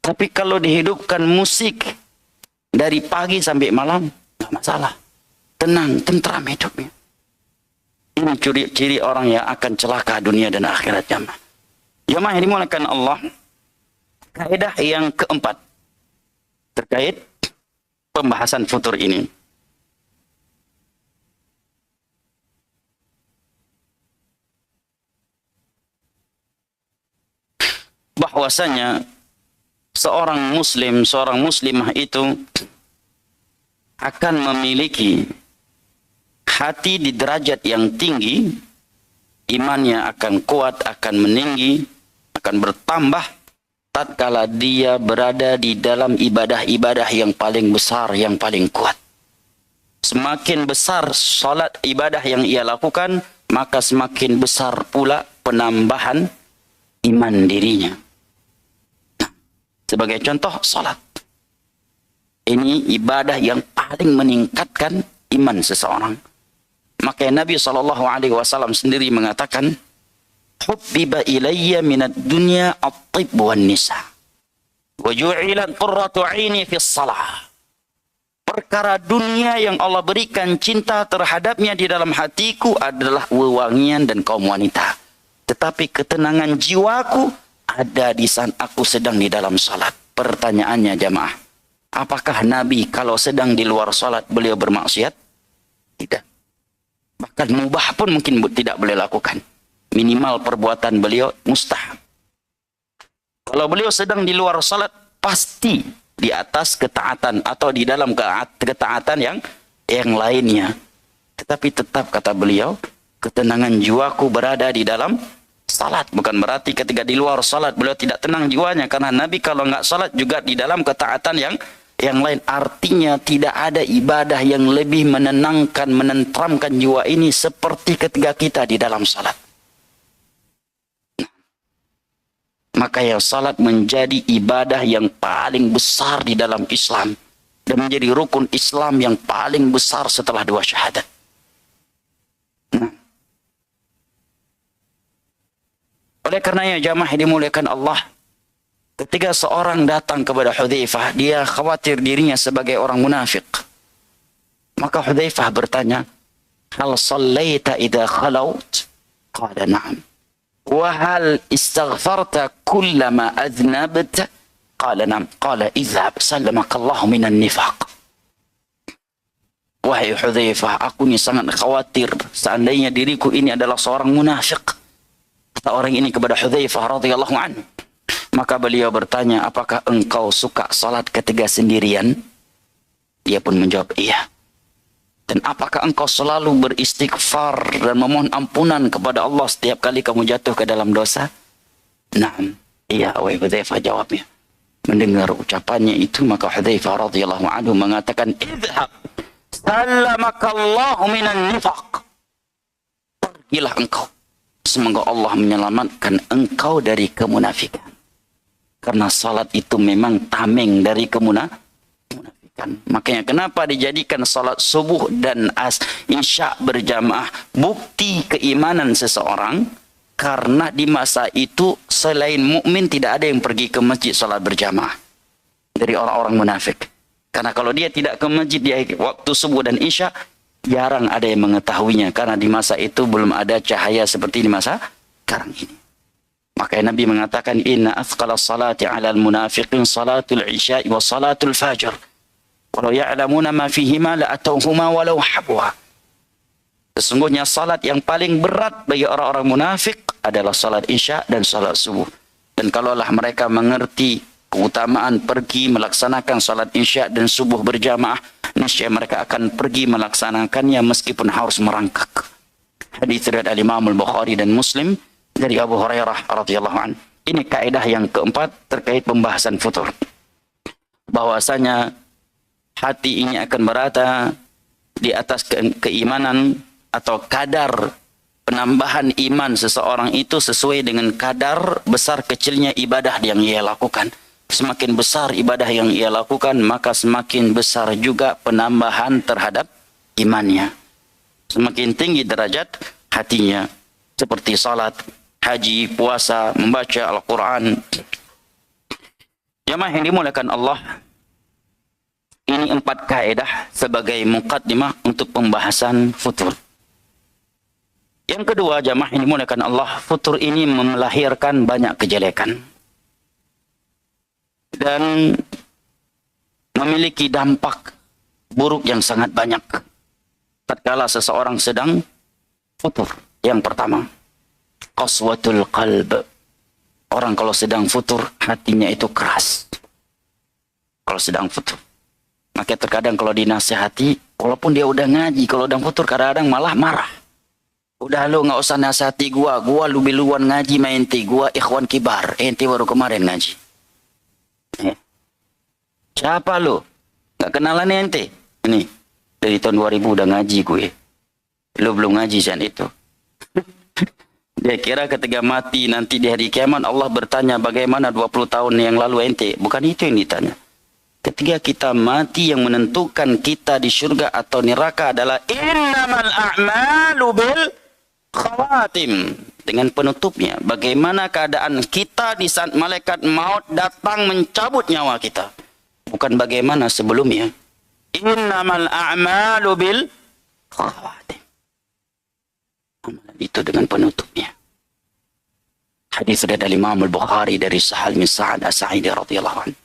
Tapi kalau dihidupkan musik dari pagi sampai malam, nggak masalah. Tenang, tentram hidupnya. Ini ciri-ciri orang yang akan celaka dunia dan akhirat jamaah. Jamaah yang dimuliakan Allah. Kaidah yang keempat terkait pembahasan futur ini. Bahwasanya seorang muslim, seorang muslimah itu akan memiliki hati di derajat yang tinggi, imannya akan kuat, akan meninggi, akan bertambah tatkala dia berada di dalam ibadah-ibadah yang paling besar, yang paling kuat. Semakin besar salat ibadah yang ia lakukan, maka semakin besar pula penambahan iman dirinya. Nah, sebagai contoh, salat. Ini ibadah yang paling meningkatkan iman seseorang. Maka Nabi SAW sendiri mengatakan, hubbiba ilayya minad dunya at-tib wan nisa wa ju'ilat qurratu 'aini fi shalah. Perkara dunia yang Allah berikan cinta terhadapnya di dalam hatiku adalah wewangian dan kaum wanita. Tetapi ketenangan jiwaku ada di saat aku sedang di dalam salat. Pertanyaannya jamaah, Apakah Nabi kalau sedang di luar salat beliau bermaksiat? Tidak. Bahkan mubah pun mungkin tidak boleh lakukan. Minimal perbuatan beliau mustahab. Kalau beliau sedang di luar salat, pasti di atas ketaatan atau di dalam ketaatan yang lainnya. Tetapi tetap kata beliau, ketenangan jiwaku berada di dalam salat. Bukan berarti ketika di luar salat beliau tidak tenang jiwanya. Karena Nabi kalau nggak salat juga di dalam ketaatan yang lain. Artinya tidak ada ibadah yang lebih menenangkan, menenteramkan jiwa ini seperti ketika kita di dalam salat. Maka yang salat menjadi ibadah yang paling besar di dalam Islam. Dan menjadi rukun Islam yang paling besar setelah dua syahadat. Oleh karenanya jamaah dimuliakan Allah, ketika seorang datang kepada Hudzaifah, dia khawatir dirinya sebagai orang munafik. Maka Hudzaifah bertanya, "Hal sallaita idza khalawt?" Qala na'am. "Wa hal istaghfarta kullama adhnabta?" Qala na'am. Qala idhhab sallamakallahu minan nifaq. Wahai Hudzaifah, aku ini sangat khawatir seandainya diriku ini adalah seorang munafik. Kata orang ini kepada Hudzaifah radhiyallahu anhu. Maka beliau bertanya, apakah engkau suka salat ketika sendirian? Dia pun menjawab, iya. Dan apakah engkau selalu beristighfar dan memohon ampunan kepada Allah setiap kali kamu jatuh ke dalam dosa? Naam, iya, wahai Hudzaifah, jawabnya. Mendengar ucapannya itu, maka Hudzaifah radhiyallahu anhu mengatakan, idhhab sallamakallahu minan nifaq. Pergilah engkau. Semoga Allah menyelamatkan engkau dari kemunafikan. Karena salat itu memang tameng dari kemunafikan. Makanya kenapa dijadikan salat subuh dan isya berjamaah bukti keimanan seseorang? Karena di masa itu selain mukmin tidak ada yang pergi ke masjid salat berjamaah dari orang-orang munafik. Karena kalau dia tidak ke masjid di waktu subuh dan isya, jarang ada yang mengetahuinya. Karena di masa itu belum ada cahaya seperti di masa sekarang ini. Makanya Nabi mengatakan, inna athqala salati ala al-munafiqin salatul isya'i wa salatul fajr. Walau ya'lamuna ma fihima la'atauhuma walau habwa. Sesungguhnya salat yang paling berat bagi orang-orang munafik adalah salat isya dan salat subuh. Dan kalaulah mereka mengerti keutamaan pergi melaksanakan salat isya dan subuh berjamaah, niscaya mereka akan pergi melaksanakannya meskipun harus merangkak. Hadits riwayat Imam Al-Bukhari dan Muslim dari Abu Hurairah radhiyallahu anhu. Ini kaidah yang keempat terkait pembahasan futur. Bahwasanya hati ini akan berada di atas keimanan atau kadar penambahan iman seseorang itu sesuai dengan kadar besar kecilnya ibadah yang ia lakukan. Semakin besar ibadah yang ia lakukan, maka semakin besar juga penambahan terhadap imannya. Semakin tinggi derajat hatinya, seperti salat, haji, puasa, membaca Al-Quran. Jamaah yang dimuliakan Allah, ini 4 kaidah sebagai muqaddimah untuk pembahasan futur. Yang kedua, jamaah yang dimuliakan Allah, futur ini melahirkan banyak kejelekan dan memiliki dampak buruk yang sangat banyak tatkala seseorang sedang futur. Yang pertama, qaswatul qalb. Orang kalau sedang futur, hatinya itu keras. Kalau sedang futur. Maka terkadang kalau dinasihati, walaupun dia udah ngaji, kalau udah futur kadang-kadang malah marah. Udah lu nggak usah nasihati gua lebih luan ngaji main ente, gua ikhwan kibar, ente baru kemarin ngaji. Siapa lu? Nggak kenalan ente? Ini dari tahun 2000 udah ngaji gue. Lu belum ngaji Jan itu. Dia kira ketika mati nanti di hari kiamat Allah bertanya bagaimana 20 tahun yang lalu ente. Bukan itu yang ditanya. Ketika kita mati yang menentukan kita di surga atau neraka adalah innamal a'malu bil khawatim. Dengan penutupnya. Bagaimana keadaan kita di saat malaikat maut datang mencabut nyawa kita. Bukan bagaimana sebelumnya. Innamal a'malu bil khawatim. Amalan itu dengan penutupnya. Hadis dari Imam Al-Bukhari dari Sahal bin Sa'ad As-Sa'idi radhiyallahu anhu.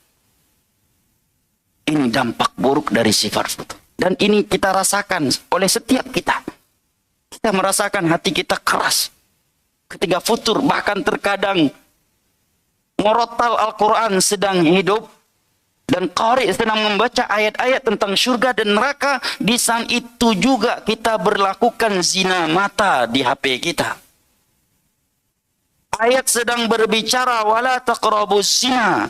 Ini dampak buruk dari sifat futur. Dan ini kita rasakan oleh setiap kita. Kita merasakan hati kita keras ketika futur, bahkan terkadang ngorotal Al-Quran sedang hidup dan qari sedang membaca ayat-ayat tentang surga dan neraka, di saat itu juga kita berlakukan zina mata di HP kita. Ayat sedang berbicara wala taqrabuz zina,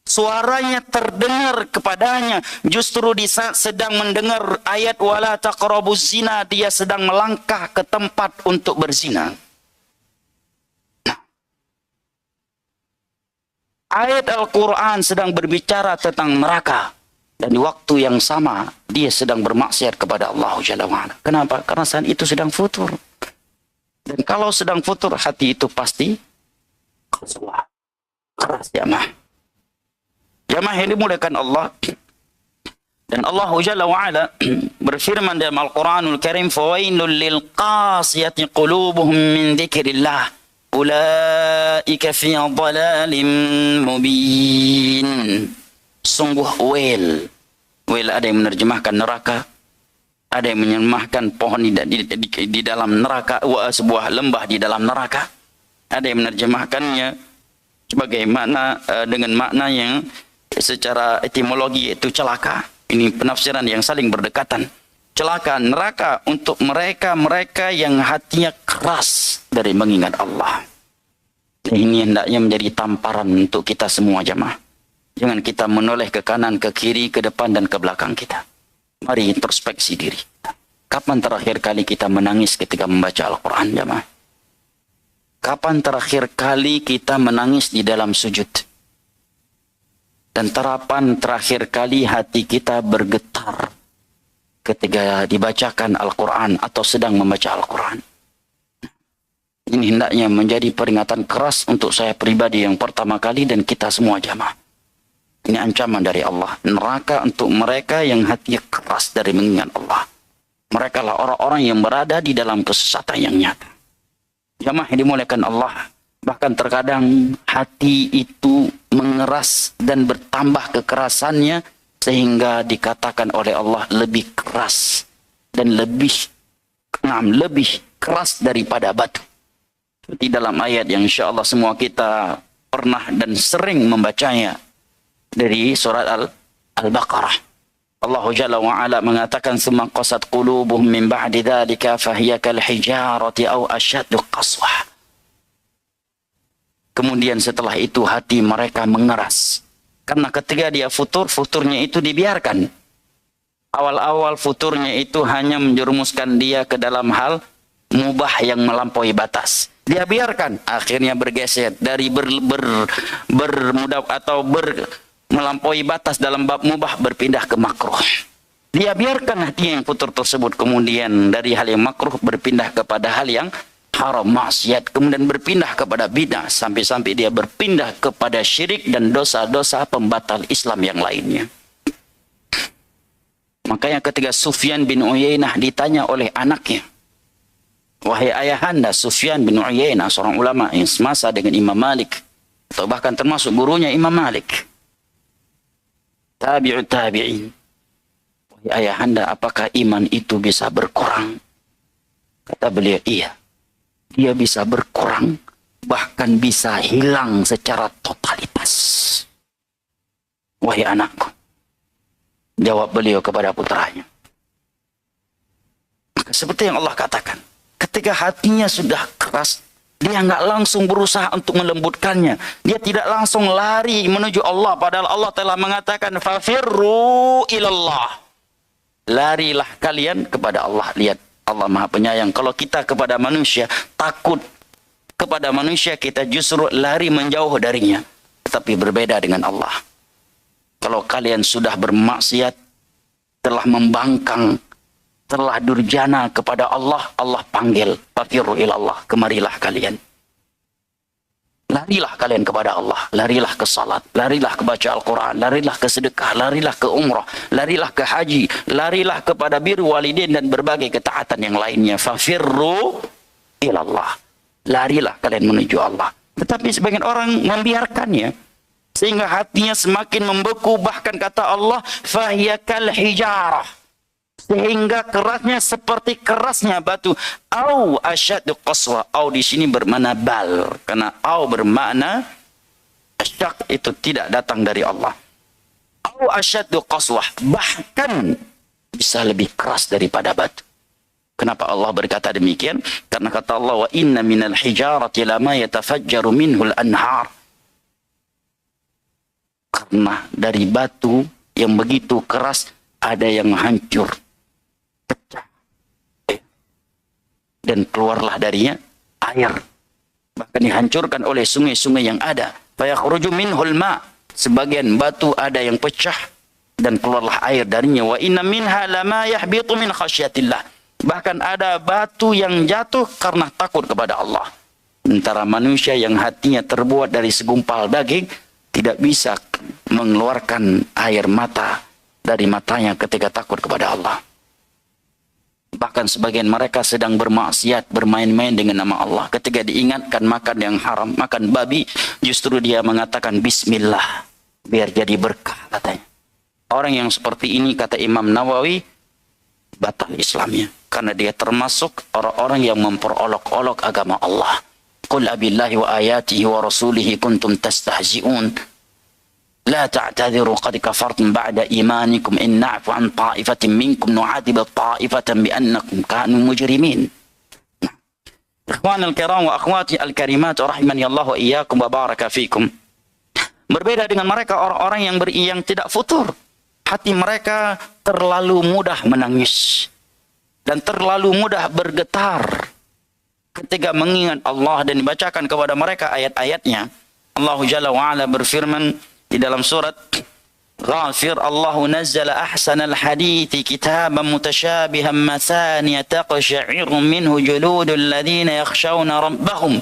suaranya terdengar kepadanya, justru di saat sedang mendengar ayat wala taqrabuz zina, dia sedang melangkah ke tempat untuk berzina. Ayat Al-Quran sedang berbicara tentang neraka, dan di waktu yang sama dia sedang bermaksiat kepada Allah Jalla wa'ala. Kenapa? Karena saat itu sedang futur. Dan kalau sedang futur, hati itu pasti keras, jamaah. Jamaah yang dimuliakan Allah. Dan Allah Jalla wa'ala berfirman dalam Al-Quranul Karim, fawailul lil qasiyati qulubuhum min dzikrillah ulaika fi dhalalin mubin. Sungguh wail. Wail ada yang menerjemahkan neraka, ada yang menerjemahkan pohon di dalam neraka, sebuah lembah di dalam neraka. Ada yang menerjemahkannya sebagai makna dengan makna yang secara etimologi itu celaka. Ini penafsiran yang saling berdekatan. Celaka neraka untuk mereka yang hatinya keras dari mengingat Allah. Ini hendaknya menjadi tamparan untuk kita semua jamaah. Jangan kita menoleh ke kanan, ke kiri, ke depan dan ke belakang kita. Mari introspeksi diri. Kapan terakhir kali kita menangis ketika membaca Al-Quran jamaah? Kapan terakhir kali kita menangis di dalam sujud? Dan terapan terakhir kali hati kita bergetar ketika dibacakan Al-Quran atau sedang membaca Al-Quran? Ini hendaknya menjadi peringatan keras untuk saya pribadi yang pertama kali dan kita semua jamaah. Ini ancaman dari Allah. Neraka untuk mereka yang hatinya keras dari mengingat Allah. Mereka lah orang-orang yang berada di dalam kesesatan yang nyata. Jamaah yang dimuliakan Allah, bahkan terkadang hati itu mengeras dan bertambah kekerasannya sehingga dikatakan oleh Allah lebih keras dan lebih keras daripada batu. Seperti dalam ayat yang insya Allah semua kita pernah dan sering membacanya dari surat Al-Baqarah. Allah Jalla wa'ala mengatakan summa qasat qulubuhum min ba'di dzalika fahiya kal hijarati aw asyaddu qaswah. Kemudian setelah itu hati mereka mengeras. Karena ketika dia futurnya itu dibiarkan. Awal-awal futurnya itu hanya menjerumuskan dia ke dalam hal mubah yang melampaui batas. Dia biarkan, akhirnya bergeser dari melampaui batas dalam bab mubah berpindah ke makruh. Dia biarkan hati yang futur tersebut kemudian dari hal yang makruh berpindah kepada hal yang haram, maksiat, kemudian berpindah kepada bidah sampai-sampai dia berpindah kepada syirik dan dosa-dosa pembatal Islam yang lainnya. Makanya ketika Sufyan bin Uyainah ditanya oleh anaknya, wahai ayahanda Sufyan bin Uyainah, seorang ulama yang semasa dengan Imam Malik atau bahkan termasuk gurunya Imam Malik, tabi'in, wahai ayahanda, apakah iman itu bisa berkurang? Kata beliau, iya, dia bisa berkurang, bahkan bisa hilang secara totalitas. Wahai anakku, jawab beliau kepada putranya. Seperti yang Allah katakan, ketika hatinya sudah keras, dia nggak langsung berusaha untuk melembutkannya. Dia tidak langsung lari menuju Allah. Padahal Allah telah mengatakan, fafirru ilallah. Larilah kalian kepada Allah. Lihat, Allah Maha Penyayang. Kalau kita kepada manusia, takut kepada manusia, kita justru lari menjauh darinya. Tetapi berbeda dengan Allah. Kalau kalian sudah bermaksiat, telah membangkang, telah durjana kepada Allah, Allah panggil, fafirru ilallah, kemarilah kalian. Larilah kalian kepada Allah, larilah ke salat, larilah ke baca Al-Quran, larilah ke sedekah, larilah ke umrah, larilah ke haji, larilah kepada birru walidain dan berbagai ketaatan yang lainnya. Fafirru ilallah. Larilah kalian menuju Allah. Tetapi sebagian orang membiarkannya. sehingga hatinya semakin membeku. Bahkan kata Allah, fahiyakal hijarah, sehingga kerasnya seperti kerasnya batu. Au asyaddu qaswa. Au di sini bermakna bal, karena au bermakna asyak itu tidak datang dari Allah. Au asyaddu qaswah, bahkan bisa lebih keras daripada batu. Kenapa Allah berkata demikian? Karena kata Allah, wa inna minal hijarati lama yatafajjaru minhul anhar. Karena dari batu yang begitu keras ada yang hancur, pecah, dan keluarlah darinya air. Bahkan dihancurkan oleh sungai-sungai yang ada. Fayakhruju minhul ma. Sebagian batu ada yang pecah dan keluarlah air darinya. Wa inna minha lama yahbitu min khasyatillah. Bahkan ada batu yang jatuh karena takut kepada Allah. Sementara manusia yang hatinya terbuat dari segumpal daging tidak bisa mengeluarkan air mata dari matanya ketika takut kepada Allah. Bahkan sebagian mereka sedang bermaksiat, bermain-main dengan nama Allah. Ketika diingatkan makan yang haram, makan babi, justru dia mengatakan bismillah, biar jadi berkah katanya. Orang yang seperti ini, kata Imam Nawawi, batal Islamnya. Karena dia termasuk orang-orang yang memperolok-olok agama Allah. Qul abillahi wa ayatihi wa rasulihi kuntum tastahzi'un. La ta'tadiru qad kafartum ba'da imanikum in na'fu an ta'ifatin minkum nu'adib ta'ifatan bi'annakum kanu mujrimin. Ikhwan al-kiram wa akhwati al-karimat rahimani Allah wa iyyakum wa baraka fikum. Berbeda dengan mereka orang-orang yang tidak futur. Hati mereka terlalu mudah menangis dan terlalu mudah bergetar ketika mengingat Allah dan dibacakan kepada mereka ayat-ayatnya. Allah Jalla wa'ala berfirman di dalam surat Ghafir, Allahu nazzala ahsanal hadithi kitaban mutasyabihan mathaniya taqsha'iru minhu juludul ladhina yakhshawna rabbahum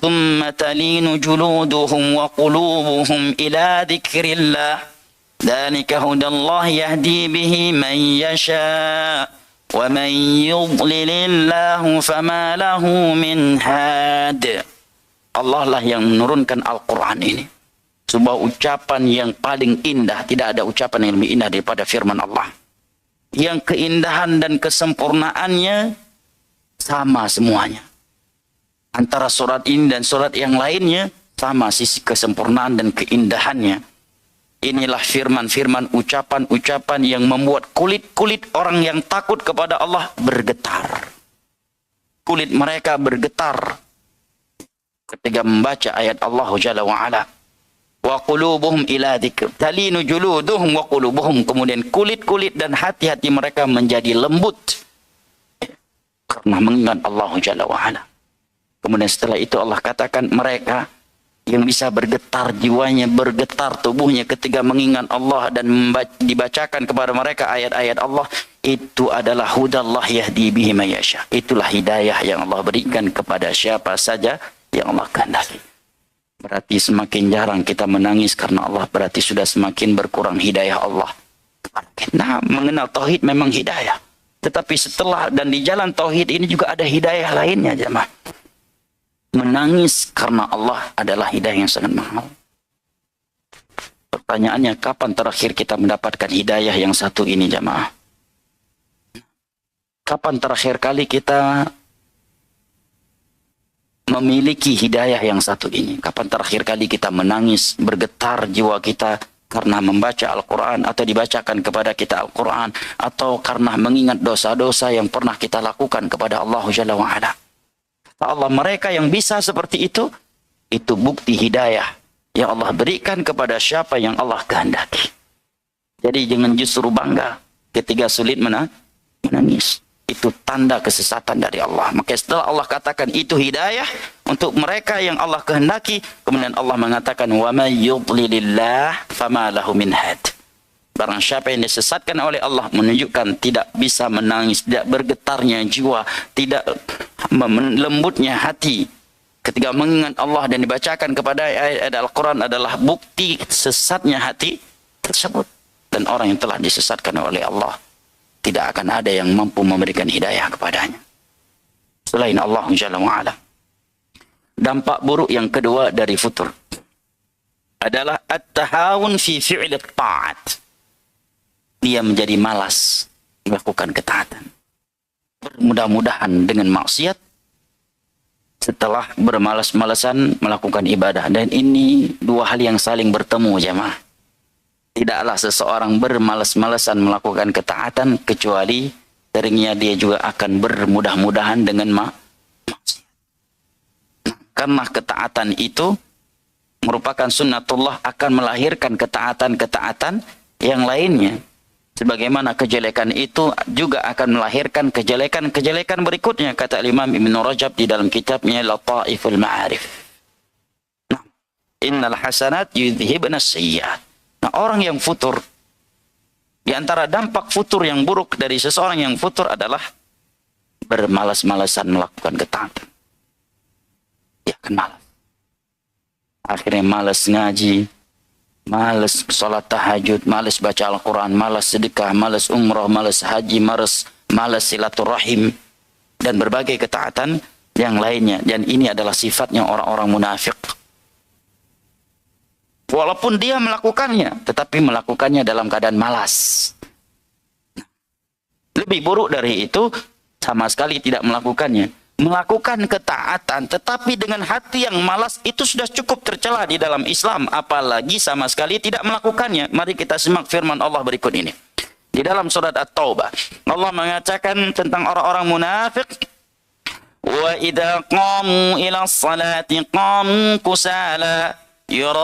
thumma talinu juluduhum wa qulubuhum ila dhikrillah dhalika hudallah yahdi bihi man yasha' وَمَنْ يُضْلِلِ اللَّهُ فَمَا لَهُ مِنْ هَادٍ. Allah lah yang menurunkan Al-Quran ini. Sebuah ucapan yang paling indah. Tidak ada ucapan yang lebih indah daripada firman Allah. Yang keindahan dan kesempurnaannya sama semuanya. Antara surat ini dan surat yang lainnya sama sisi kesempurnaan dan keindahannya. Inilah firman-firman, ucapan-ucapan yang membuat kulit-kulit orang yang takut kepada Allah bergetar. Kulit mereka bergetar ketika membaca ayat Allah Jalla wa'ala. Wa qulubuhum ila dzikr. Talinu juluduhum wa qulubuhum. Kemudian kulit-kulit dan hati-hati mereka menjadi lembut karena mengingat Allah Jalla wa'ala. Kemudian setelah itu Allah katakan mereka yang bisa bergetar jiwanya, bergetar tubuhnya ketika mengingat Allah dan dibacakan kepada mereka ayat-ayat Allah, itu adalah hudallah yahdi bihi man yasha. Itulah hidayah yang Allah berikan kepada siapa saja yang Allah kehendaki. Berarti semakin jarang kita menangis karena Allah, berarti sudah semakin berkurang hidayah Allah. Nah, mengenal tauhid memang hidayah. Tetapi setelah dan di jalan tauhid ini juga ada hidayah lainnya, jemaah. Menangis karena Allah adalah hidayah yang sangat mahal. Pertanyaannya, kapan terakhir kita mendapatkan hidayah yang satu ini, jamaah? Kapan terakhir kali kita memiliki hidayah yang satu ini? Kapan terakhir kali kita menangis, bergetar jiwa kita karena membaca Al-Quran atau dibacakan kepada kita Al-Quran, atau karena mengingat dosa-dosa yang pernah kita lakukan kepada Allah Jalla wa'ala? Allah, mereka yang bisa seperti itu bukti hidayah yang Allah berikan kepada siapa yang Allah kehendaki. Jadi jangan justru bangga ketika sulit menangis. Itu tanda kesesatan dari Allah. Maka setelah Allah katakan itu hidayah untuk mereka yang Allah kehendaki, kemudian Allah mengatakan wa may yudlilillah fama lahu min had. Barang siapa yang disesatkan oleh Allah, menunjukkan tidak bisa menangis, tidak bergetarnya jiwa, tidak lembutnya hati ketika mengingat Allah dan dibacakan kepada ayat Al-Quran adalah bukti sesatnya hati tersebut. Dan orang yang telah disesatkan oleh Allah, tidak akan ada yang mampu memberikan hidayah kepadanya selain Allah Jalla wa'ala. Dampak buruk yang kedua dari futur. adalah at-tahawun fi fi'l at-ta'at. Dia menjadi malas melakukan ketaatan. Bermudah-mudahan dengan maksiat setelah bermalas-malasan melakukan ibadah. Dan ini dua hal yang saling bertemu, jemaah. Tidaklah seseorang bermalas-malasan melakukan ketaatan kecuali seringnya dia juga akan bermudah-mudahan dengan maksiat. Karena ketaatan itu merupakan sunnatullah akan melahirkan ketaatan-ketaatan yang lainnya. Sebagaimana kejelekan itu juga akan melahirkan kejelekan-kejelekan berikutnya, kata Imam Ibn Rajab di dalam kitabnya Lataiful Ma'arif. Nah, innal hasanat yudhibna sayyi'at. Nah, orang yang futur, di antara dampak futur yang buruk dari seseorang yang futur adalah bermalas-malasan melakukan ketaatan. Dia akan malas. Akhirnya malas ngaji, malas sholat tahajud, malas baca Al-Quran, malas sedekah, malas umrah, malas haji, malas silaturahim, dan berbagai ketaatan yang lainnya. Dan ini adalah sifatnya orang-orang munafik. Walaupun dia melakukannya, tetapi melakukannya dalam keadaan malas. Lebih buruk dari itu, sama sekali tidak melakukannya. Melakukan ketaatan tetapi dengan hati yang malas itu sudah cukup tercela di dalam Islam, apalagi sama sekali tidak melakukannya. Mari kita simak firman Allah berikut ini. Di dalam surat At-Taubah, Allah mengatakan tentang orang-orang munafik, wa idza qamu ila sholati qamu kusala yura'una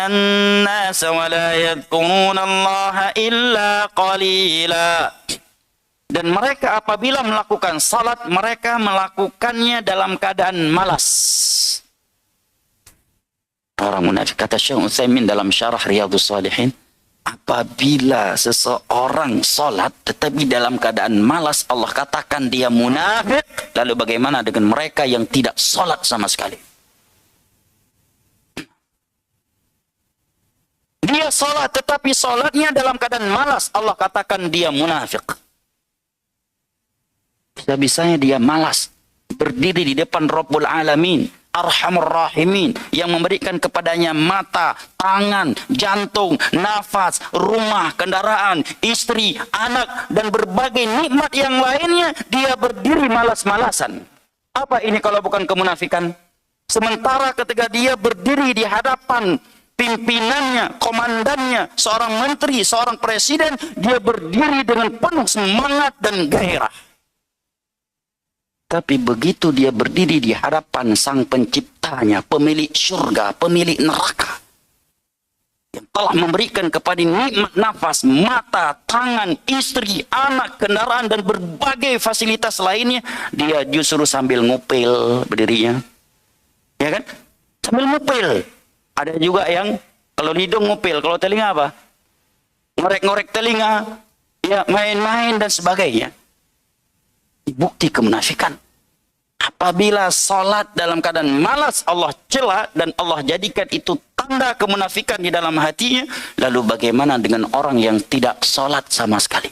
an-nasa wa la yadhkuruna Allah illa qalila. Dan mereka apabila melakukan salat, mereka melakukannya dalam keadaan malas. Orang munafik, kata Syekh Utsaimin dalam syarah Riyadhus Shalihin, apabila seseorang salat tetapi dalam keadaan malas, Allah katakan dia munafik. Lalu bagaimana dengan mereka yang tidak salat sama sekali? Dia salat tetapi salatnya dalam keadaan malas, Allah katakan dia munafik. Bisa-bisanya dia malas berdiri di depan Rabbul Alamin, Arhamur Rahimin, yang memberikan kepadanya mata, tangan, jantung, nafas, rumah, kendaraan, istri, anak, dan berbagai nikmat yang lainnya. Dia berdiri malas-malasan. Apa ini kalau bukan kemunafikan? Sementara ketika dia berdiri di hadapan pimpinannya, komandannya, seorang menteri, seorang presiden, dia berdiri dengan penuh semangat dan gairah. Tapi begitu dia berdiri di hadapan sang penciptanya, pemilik surga, pemilik neraka, yang telah memberikan kepada nikmat nafas, mata, tangan, istri, anak, kendaraan, dan berbagai fasilitas lainnya, dia justru sambil ngupil berdirinya. Ya kan? Sambil ngupil. Ada juga yang kalau hidung ngupil, kalau telinga apa? Ngorek-ngorek telinga, ya main-main dan sebagainya. Bukti kemunafikan. Apabila salat dalam keadaan malas, Allah cela dan Allah jadikan itu tanda kemunafikan di dalam hatinya. Lalu bagaimana dengan orang yang tidak salat sama sekali?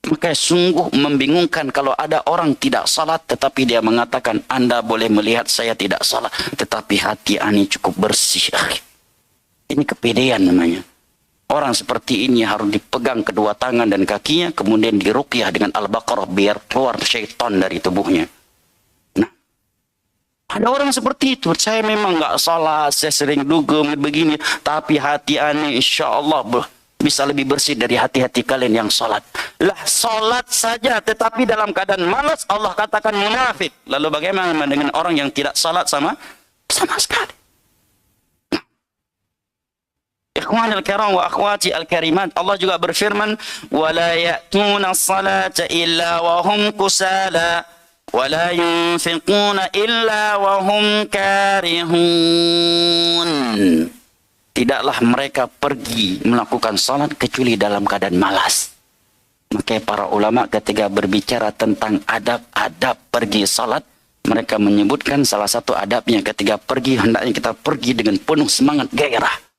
Maka sungguh membingungkan kalau ada orang tidak salat tetapi dia mengatakan, Anda boleh melihat saya tidak salat, tetapi hati ani cukup bersih. Ini kepedean namanya. Orang seperti ini harus dipegang kedua tangan dan kakinya, kemudian diruqyah dengan Al-Baqarah biar keluar syaitan dari tubuhnya. Nah, ada orang seperti itu. Saya memang nggak salah, saya sering dugem begini, tapi hati aneh insya Allah bisa lebih bersih dari hati-hati kalian yang salat. Lah salat saja tetapi dalam keadaan malas, Allah katakan munafik. Lalu bagaimana dengan orang yang tidak salat sama sekali? Ikhwan al-kiram wa akhwati al-karimat, Allah juga berfirman, wala ya'tuna as-salata illa wa hum kusala wala yunfiquna illa wa hum karihun. Tidaklah mereka pergi melakukan salat kecuali dalam keadaan malas. Maka para ulama ketika berbicara tentang adab-adab pergi salat, mereka menyebutkan salah satu adabnya ketika pergi, hendaknya kita pergi dengan penuh semangat gairah.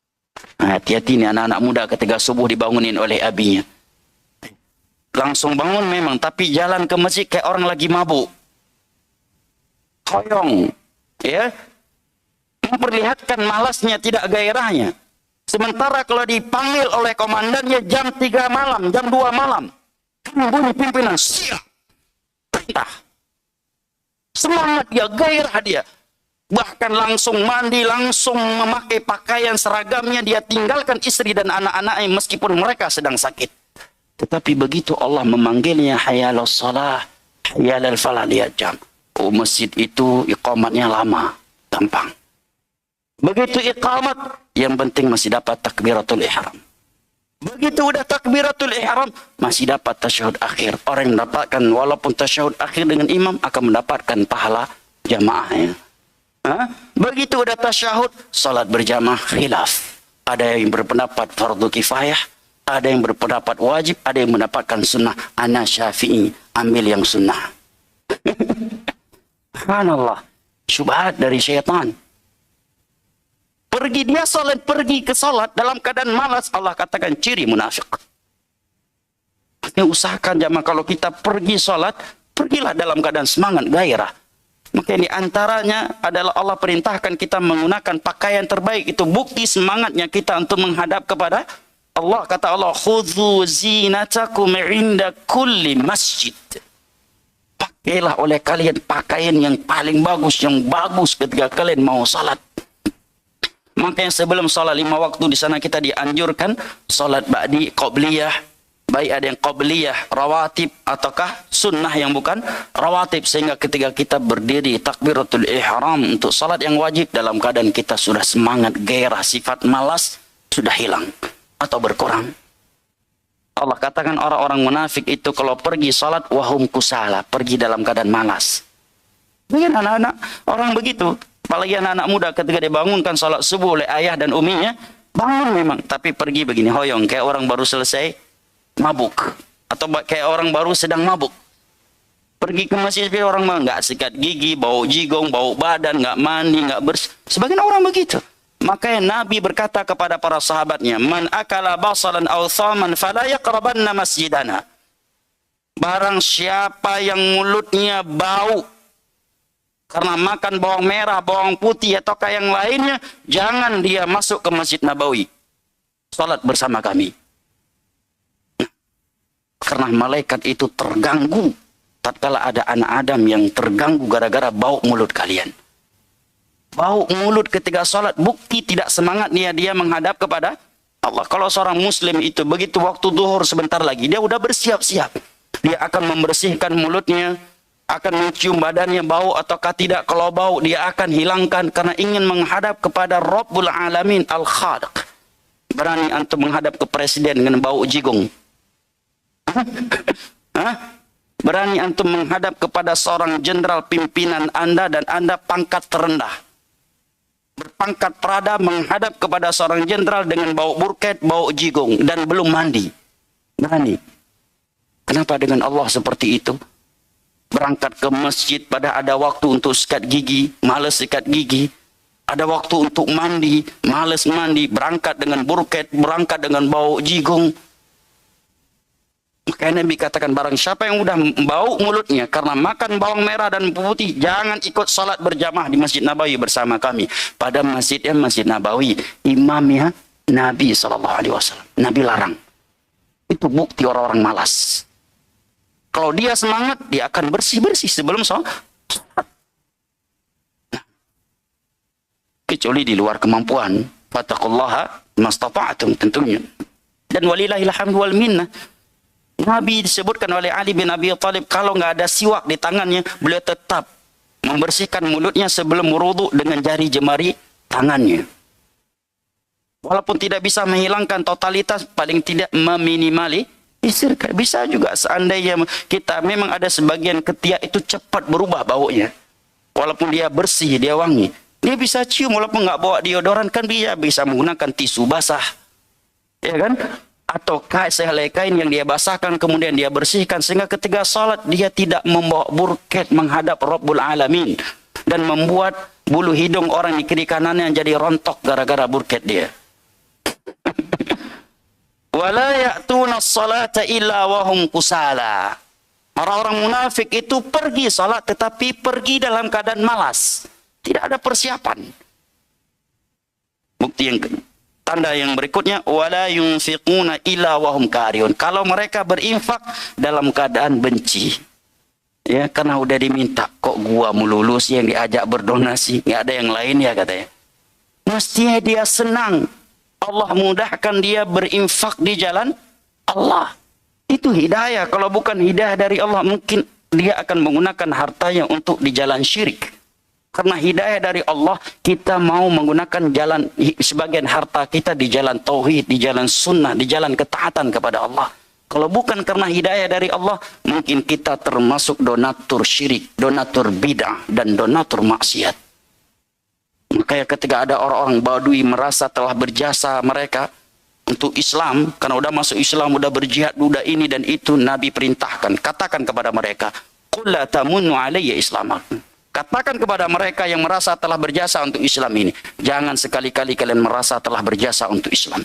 Hati-hati nih anak-anak muda ketika subuh dibangunin oleh abinya. Langsung bangun memang, tapi jalan ke masjid kayak orang lagi mabuk. Koyong. Ya. memperlihatkan malasnya, tidak gairahnya. Sementara kalau dipanggil oleh komandannya jam 3 malam, jam 2 malam, bunyi pimpinan, siap, perintah. Semangat dia, gairah dia. Bahkan langsung mandi, langsung memakai pakaian seragamnya, dia tinggalkan istri dan anak-anaknya meskipun mereka sedang sakit. Tetapi begitu Allah memanggilnya, hayalal salah, hayalal falah, lihat jam. Oh, masjid itu iqamatnya lama, gampang. Begitu iqamat, yang penting masih dapat takbiratul ihram. Begitu udah takbiratul ihram, masih dapat tasyahud akhir. Orang yang mendapatkan walaupun tasyahud akhir dengan imam akan mendapatkan pahala jamaahnya. Begitu udah tasyahud, salat berjamaah khilaf. Ada yang berpendapat fardu kifayah, ada yang berpendapat wajib, ada yang mendapatkan sunnah. Ana Syafi'i, ambil yang sunnah. Subhanallah, syubhat dari syaitan. Pergi dia salat, pergi ke salat dalam keadaan malas, Allah katakan ciri munafik. Makanya usahakan jamaah kalau kita pergi salat, pergilah dalam keadaan semangat, gairah. Maka ini antaranya adalah Allah perintahkan kita menggunakan pakaian terbaik. Itu bukti semangatnya kita untuk menghadap kepada Allah. Kata Allah, khudhu zinatakum inda kulli masjid. Pakailah oleh kalian pakaian yang paling bagus, yang bagus ketika kalian mau salat. Makanya sebelum salat 5 waktu di sana kita dianjurkan salat ba'di, qabliyah, baik ada yang qabliyah, rawatib, ataukah sunnah yang bukan rawatib. Sehingga ketika kita berdiri takbiratul ihram untuk salat yang wajib, dalam keadaan kita sudah semangat, gairah, sifat malas sudah hilang atau berkurang. Allah katakan orang-orang munafik itu kalau pergi salat wahum kusala, pergi dalam keadaan malas. Mungkin anak-anak orang begitu, apalagi anak-anak muda ketika dibangunkan salat subuh oleh ayah dan uminya, bangun memang, tapi pergi begini hoyong kayak orang baru selesai mabuk, atau kayak orang baru sedang mabuk. Pergi ke masjid orang mah nggak sikat gigi, bau jigong, bau badan, nggak mandi, nggak bersih. Sebagian orang begitu. Makanya Nabi berkata kepada para sahabatnya, man akala basalan aw thaman fala yaqrabanna masjidana. Barang siapa yang mulutnya bau karena makan bawang merah, bawang putih ataukah yang lainnya, jangan dia masuk ke Masjid Nabawi salat bersama kami. Karena malaikat itu terganggu tatkala ada anak Adam yang terganggu gara-gara bau mulut kalian. Bau mulut ketika salat bukti tidak semangat dia menghadap kepada Allah. Kalau seorang muslim itu begitu waktu zuhur sebentar lagi dia udah bersiap-siap. Dia akan membersihkan mulutnya, akan mencium badannya bau ataukah tidak. Kalau bau dia akan hilangkan karena ingin menghadap kepada Rabbul Alamin Al-Khaliq. Berani antum menghadap ke presiden dengan bau jigong? Berani antum menghadap kepada seorang jenderal pimpinan Anda dan Anda pangkat terendah, berpangkat prada, menghadap kepada seorang jenderal dengan bau burket, bau jigong dan belum mandi? Berani? Kenapa dengan Allah seperti itu? Berangkat ke masjid pada ada waktu untuk sikat gigi, malas sikat gigi. Ada waktu untuk mandi, malas mandi. Berangkat dengan burket, berangkat dengan bau jigong. Makanya Nabi katakan barang siapa yang udah bau mulutnya karena makan bawang merah dan putih, jangan ikut salat berjamaah di Masjid Nabawi bersama kami. Pada masjidnya Masjid Nabawi, imamnya Nabi SAW. Nabi larang. Itu bukti orang-orang malas. Kalau dia semangat, dia akan bersih-bersih sebelum sholat. Kecuali di luar kemampuan. Fattaqullaha mastata'tum tentunya. Dan walillahil hamdu wal minnah. Nabi disebutkan oleh Ali bin Abi Thalib, kalau nggak ada siwak di tangannya, beliau tetap membersihkan mulutnya sebelum wudu dengan jari jemari tangannya. Walaupun tidak bisa menghilangkan totalitas, paling tidak meminimalisir. Bisa juga seandainya kita memang ada sebagian ketiak itu cepat berubah baunya. Walaupun dia bersih, dia wangi. Dia bisa cium walaupun nggak bawa deodoran, kan dia bisa menggunakan tisu basah. Ya kan? Atau sehelai kain yang dia basahkan kemudian dia bersihkan sehingga ketika salat dia tidak membawa burket menghadap Rabbul Alamin dan membuat bulu hidung orang di kiri kanannya jadi rontok gara-gara burket dia. Wala ya'tuna as-salata illa wa hum kusala. Orang-orang munafik itu pergi salat tetapi pergi dalam keadaan malas. Tidak ada persiapan. Bukti yang tanda yang berikutnya, wala yunfiquna illa wahum karihun. Kalau mereka berinfak dalam keadaan benci. Ya, karena udah diminta, kok gua melulus yang diajak berdonasi, nggak ada yang lain ya katanya. Mestinya dia senang. Allah mudahkan dia berinfak di jalan Allah. Itu hidayah. Kalau bukan hidayah dari Allah, mungkin dia akan menggunakan hartanya untuk di jalan syirik. Karena hidayah dari Allah, kita mau menggunakan jalan, sebagian harta kita di jalan tauhid, di jalan sunnah, di jalan ketaatan kepada Allah. Kalau bukan karena hidayah dari Allah, mungkin kita termasuk donatur syirik, donatur bid'ah, dan donatur maksiat. Makanya ketika ada orang-orang Badui merasa telah berjasa mereka untuk Islam, karena udah masuk Islam, udah berjihad, udah ini dan itu, Nabi perintahkan, katakan kepada mereka, qul la tamunnu alayya islamakum. Katakan kepada mereka yang merasa telah berjasa untuk Islam ini, jangan sekali-kali kalian merasa telah berjasa untuk Islam.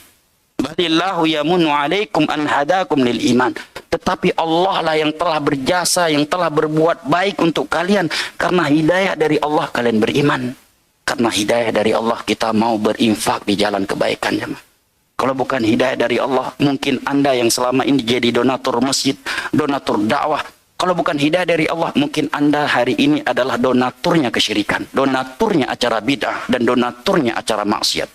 Balillahu yamunnu alaikum an hadakum lil iman. Tetapi Allah lah yang telah berjasa, yang telah berbuat baik untuk kalian. Karena hidayah dari Allah kalian beriman. Karena hidayah dari Allah kita mau berinfak di jalan kebaikan. Kalau bukan hidayah dari Allah, mungkin Anda yang selama ini jadi donatur masjid, donatur dakwah. Kalau bukan hidayah dari Allah, mungkin Anda hari ini adalah donaturnya kesyirikan, donaturnya acara bid'ah, dan donaturnya acara maksiat.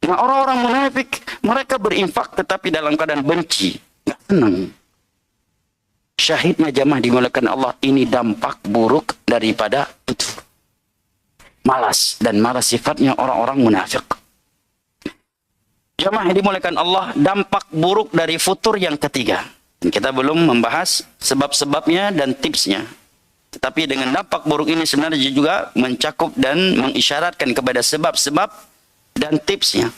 Nah, orang-orang munafik, mereka berinfak tetapi dalam keadaan benci, nggak senang. Syahidnya jamaah dimuliakan Allah, ini dampak buruk daripada itu. Malas, dan malas sifatnya orang-orang munafik. Jamaah dimuliakan Allah, dampak buruk dari futur yang ketiga. Kita belum membahas sebab-sebabnya dan tipsnya. Tetapi dengan dampak buruk ini sebenarnya juga mencakup dan mengisyaratkan kepada sebab-sebab dan tipsnya.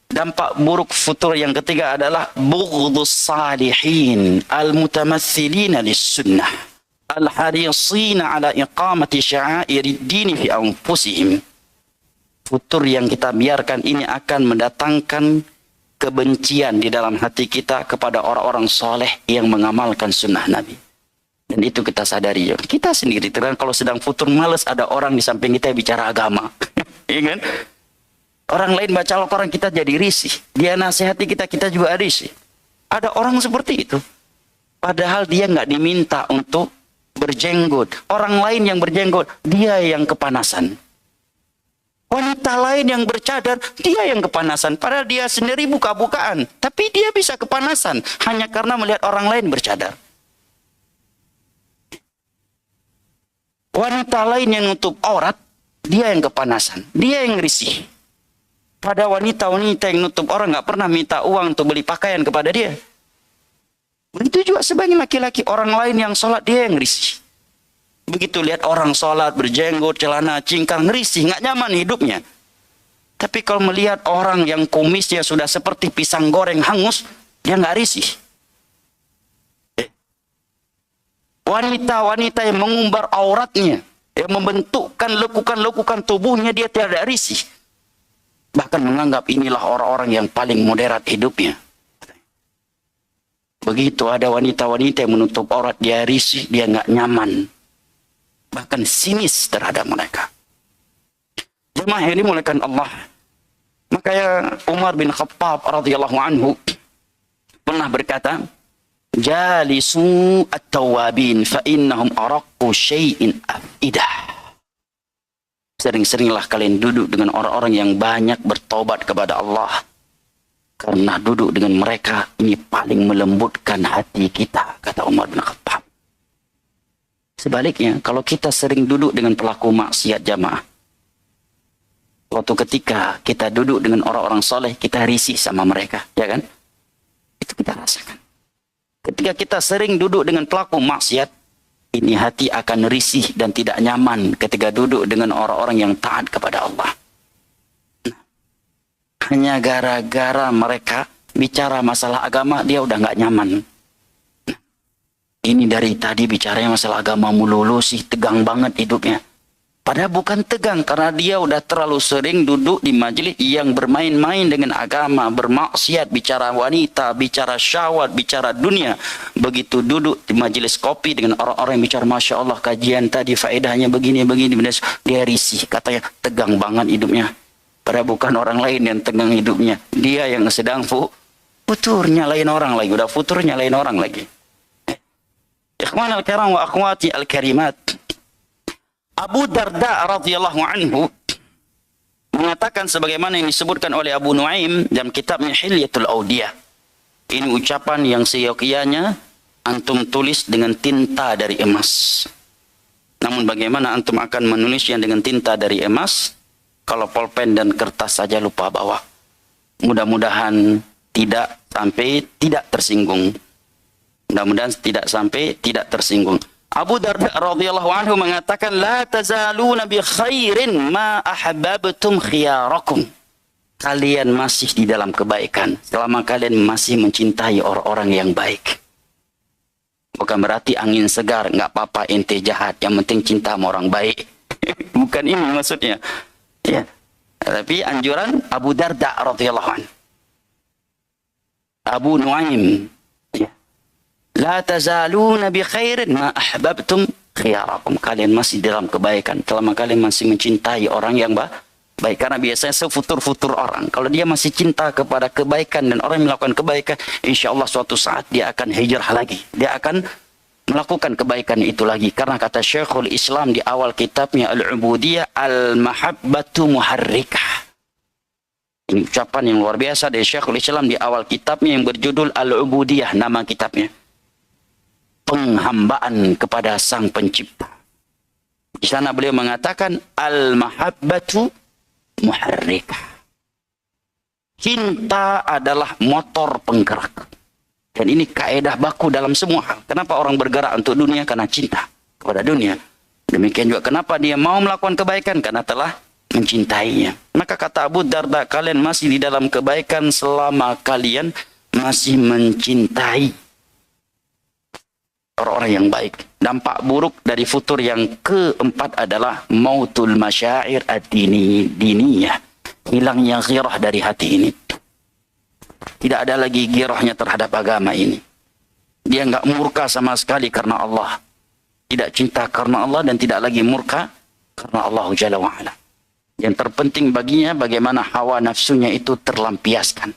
Dampak buruk futur yang ketiga adalah bughdus salihin al-mutamatthilina lis-sunnah al-harisina ala iqamati sya'airid dini fi anfusihim. Futur yang kita biarkan ini akan mendatangkan kebencian di dalam hati kita kepada orang-orang soleh yang mengamalkan sunnah Nabi. Dan itu kita sadari. Kita sendiri, terang kalau sedang futur males ada orang di samping kita bicara agama. Iya kan? Orang lain baca Al-Quran kita jadi risih. Dia nasihati kita, kita juga risih. Ada orang seperti itu. Padahal dia nggak diminta untuk berjenggot. Orang lain yang berjenggot, dia yang kepanasan. Wanita lain yang bercadar, dia yang kepanasan. Padahal dia sendiri buka-bukaan. Tapi dia bisa kepanasan hanya karena melihat orang lain bercadar. Wanita lain yang nutup aurat, dia yang kepanasan. Dia yang risih. Pada wanita-wanita yang nutup aurat nggak pernah minta uang untuk beli pakaian kepada dia. Begitu juga sebagai laki-laki, orang lain yang sholat, dia yang risih. Begitu lihat orang sholat, berjenggot, celana cingkrang, risih, nggak nyaman hidupnya. Tapi kalau melihat orang yang kumisnya sudah seperti pisang goreng hangus, dia nggak risih. Wanita-wanita yang mengumbar auratnya, yang membentukkan lekukan-lekukan tubuhnya, dia tidak risih. Bahkan menganggap inilah orang-orang yang paling moderat hidupnya. Begitu ada wanita-wanita yang menutup aurat, dia risih, dia nggak nyaman. Bahkan sinis terhadap mereka. Jemaah yang dimuliakan Allah. Makanya Umar bin Khattab radhiyallahu anhu pernah berkata, "Jalisu at-tawabin fa innahum araqqu syai'in afidah." Sering-seringlah kalian duduk dengan orang-orang yang banyak bertobat kepada Allah. Karena duduk dengan mereka ini paling melembutkan hati kita, kata Umar bin Khattab. Sebaliknya, kalau kita sering duduk dengan pelaku maksiat jamaah, waktu ketika kita duduk dengan orang-orang soleh, kita risih sama mereka, ya kan? Itu kita rasakan. Ketika kita sering duduk dengan pelaku maksiat, ini hati akan risih dan tidak nyaman ketika duduk dengan orang-orang yang taat kepada Allah. Nah, hanya gara-gara mereka bicara masalah agama, dia udah nggak nyaman. Ini dari tadi bicaranya masalah agama melulu sih, tegang banget hidupnya. Padahal bukan tegang, karena dia udah terlalu sering duduk di majelis yang bermain-main dengan agama, bermaksiat, bicara wanita, bicara syahwat, bicara dunia. Begitu duduk di majelis kopi dengan orang-orang yang bicara, Masya Allah kajian tadi faedahnya begini, dia risih, katanya tegang banget hidupnya. Padahal bukan orang lain yang tengah hidupnya. Dia yang sedang futur, nyalain orang lagi. Udah futur, nyalain orang lagi. Ikhwan al-kiram wa akhwati al-karimat. Abu Darda radhiyallahu anhu mengatakan sebagaimana yang disebutkan oleh Abu Nuaim dalam kitabnya Hilyatul Awdiyah. Ini ucapan yang seyogyanya antum tulis dengan tinta dari emas. Namun bagaimana antum akan menulisnya dengan tinta dari emas kalau pulpen dan kertas saja lupa bawa? Mudah-mudahan tidak sampai tidak tersinggung. Mudah-mudahan tidak sampai tidak tersinggung. Abu Darda radhiyallahu anhu mengatakan, la tazaluna bi khairin ma ahbabtum khiyarakum. Kalian masih di dalam kebaikan selama kalian masih mencintai orang-orang yang baik. Bukan berarti angin segar, nggak apa-apa ente jahat, yang penting cinta sama orang baik. Bukan ini maksudnya. Ya. Tapi anjuran Abu Darda radhiyallahu anhu. Abu Nuaim, ya. La tazaluna bi khairin ma ahbabtum khiyarakum. Kalian masih dalam kebaikan selama kalian masih mencintai orang yang baik. Karena biasanya sefutur-futur orang, kalau dia masih cinta kepada kebaikan dan orang yang melakukan kebaikan, insya Allah suatu saat dia akan hijrah lagi. Dia akan melakukan kebaikan itu lagi. Karena kata Syekhul Islam di awal kitabnya Al-Ubudiyah, Al-Mahabbatu Muharrikah. Ini ucapan yang luar biasa dari Syekhul Islam di awal kitabnya yang berjudul Al-Ubudiyah, nama kitabnya. Penghambaan kepada Sang Pencipta. Di sana beliau mengatakan Al-Mahabbatu Muharrikah. Cinta adalah motor penggerak. Dan ini kaedah baku dalam semua hal. Kenapa orang bergerak untuk dunia? Karena cinta kepada dunia. Demikian juga kenapa dia mau melakukan kebaikan? Karena telah mencintainya. Maka kata Abu Darda, kalian masih di dalam kebaikan selama kalian masih mencintai orang-orang yang baik. Dampak buruk dari futur yang keempat adalah mautul masyair ad-diniyah. Hilangnya ghirah dari hati ini. Tidak ada lagi ghirahnya terhadap agama ini. Dia enggak murka sama sekali karena Allah. Tidak cinta karena Allah dan tidak lagi murka karena Allah Jalla wa'ala. Yang terpenting baginya bagaimana hawa nafsunya itu terlampiaskan.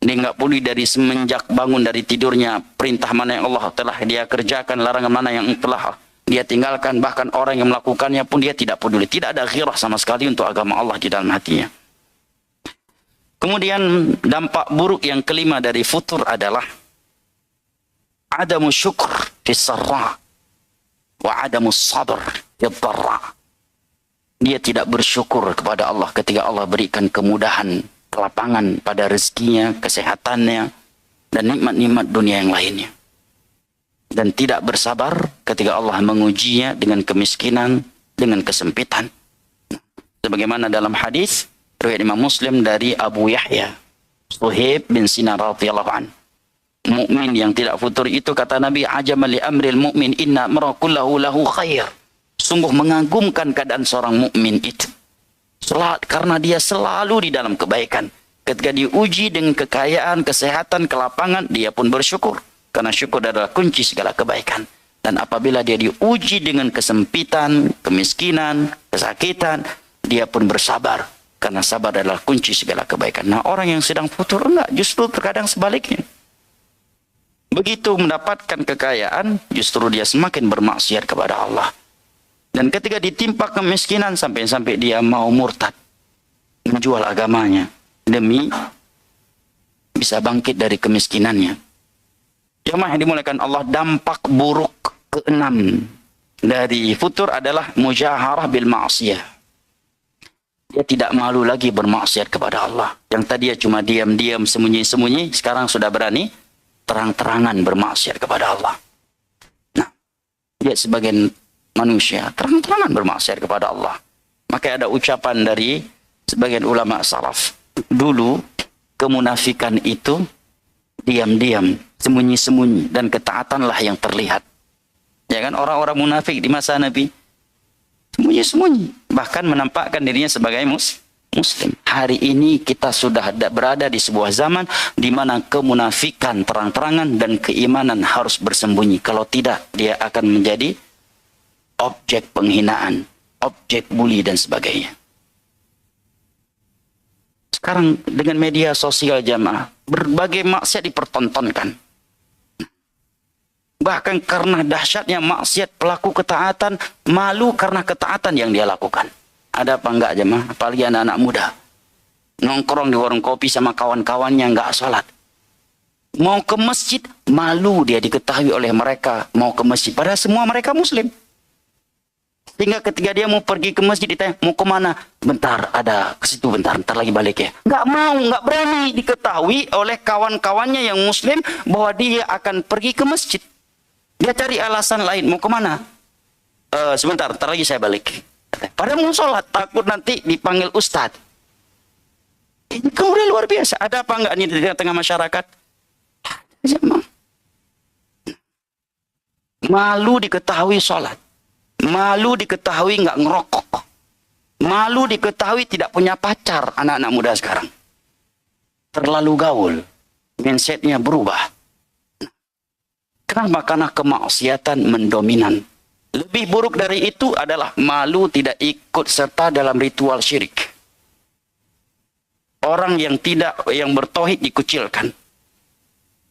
Dia enggak peduli dari semenjak bangun dari tidurnya, perintah mana yang Allah telah dia kerjakan, larangan mana yang telah dia tinggalkan, bahkan orang yang melakukannya pun dia tidak peduli. Tidak ada ghirah sama sekali untuk agama Allah di dalam hatinya. Kemudian dampak buruk yang kelima dari futur adalah adamu syukur fis sarra wa adamu sabr fid dharra. Dia tidak bersyukur kepada Allah ketika Allah berikan kemudahan, kelapangan pada rezekinya, kesehatannya, dan nikmat-nikmat dunia yang lainnya. Dan tidak bersabar ketika Allah mengujinya dengan kemiskinan, dengan kesempitan. Sebagaimana dalam hadis riwayat Imam Muslim dari Abu Yahya Suhaib bin Sinan radhiyallahu an. Mukmin yang tidak futur itu kata Nabi, ajamal li amril mu'min inna amra kullahu lahu khair. Sungguh mengagumkan keadaan seorang mukmin itu. Karena dia selalu di dalam kebaikan. Ketika diuji dengan kekayaan, kesehatan, kelapangan, dia pun bersyukur. Karena syukur adalah kunci segala kebaikan. Dan apabila dia diuji dengan kesempitan, kemiskinan, kesakitan, dia pun bersabar. Karena sabar adalah kunci segala kebaikan. Nah, orang yang sedang futur enggak, justru terkadang sebaliknya. Begitu mendapatkan kekayaan, justru dia semakin bermaksiat kepada Allah. Dan ketika ditimpa kemiskinan, sampai-sampai dia mau murtad, menjual agamanya demi bisa bangkit dari kemiskinannya. Jemaah yang dimuliakan Allah, dampak buruk keenam dari futur adalah mujaharah bil ma'siyah. Dia tidak malu lagi bermaksiat kepada Allah. Yang tadi dia cuma diam-diam, sembunyi-sembunyi, sekarang sudah berani terang-terangan bermaksiat kepada Allah. Nah, dia sebagian manusia terang-terangan bermaksiat kepada Allah. Maka ada ucapan dari sebagian ulama salaf, dulu kemunafikan itu diam-diam, sembunyi-sembunyi, dan ketaatanlah yang terlihat. Ya kan, orang-orang munafik di masa Nabi sembunyi-sembunyi, bahkan menampakkan dirinya sebagai muslim. Hari ini kita sudah berada di sebuah zaman di mana kemunafikan terang-terangan dan keimanan harus bersembunyi. Kalau tidak, dia akan menjadi objek penghinaan, objek bully dan sebagainya. Sekarang dengan media sosial jamaah, berbagai maksiat dipertontonkan. Bahkan karena dahsyatnya maksiat, pelaku ketaatan malu karena ketaatan yang dia lakukan. Ada apa enggak jemaah? Apalagi anak-anak muda. Nongkrong di warung kopi sama kawan-kawannya enggak sholat. Mau ke masjid, malu dia diketahui oleh mereka mau ke masjid. Padahal semua mereka muslim. Sehingga ketika dia mau pergi ke masjid ditanya, mau kemana? Bentar, ada ke situ bentar, ntar lagi balik ya. Nggak mau, nggak berani diketahui oleh kawan-kawannya yang muslim bahwa dia akan pergi ke masjid. Dia cari alasan lain, mau kemana? Sebentar, ntar lagi saya balik. Padahal mau sholat, takut nanti dipanggil ustadz. Ini kemudian luar biasa. Ada apa enggak ini di tengah masyarakat? Malu diketahui sholat. Malu diketahui nggak ngerokok. Malu diketahui tidak punya pacar anak-anak muda sekarang. Terlalu gaul. Mindsetnya berubah. Kenapa? Karena kemaksiatan mendominan. Lebih buruk dari itu adalah malu tidak ikut serta dalam ritual syirik. Orang yang bertauhid dikucilkan.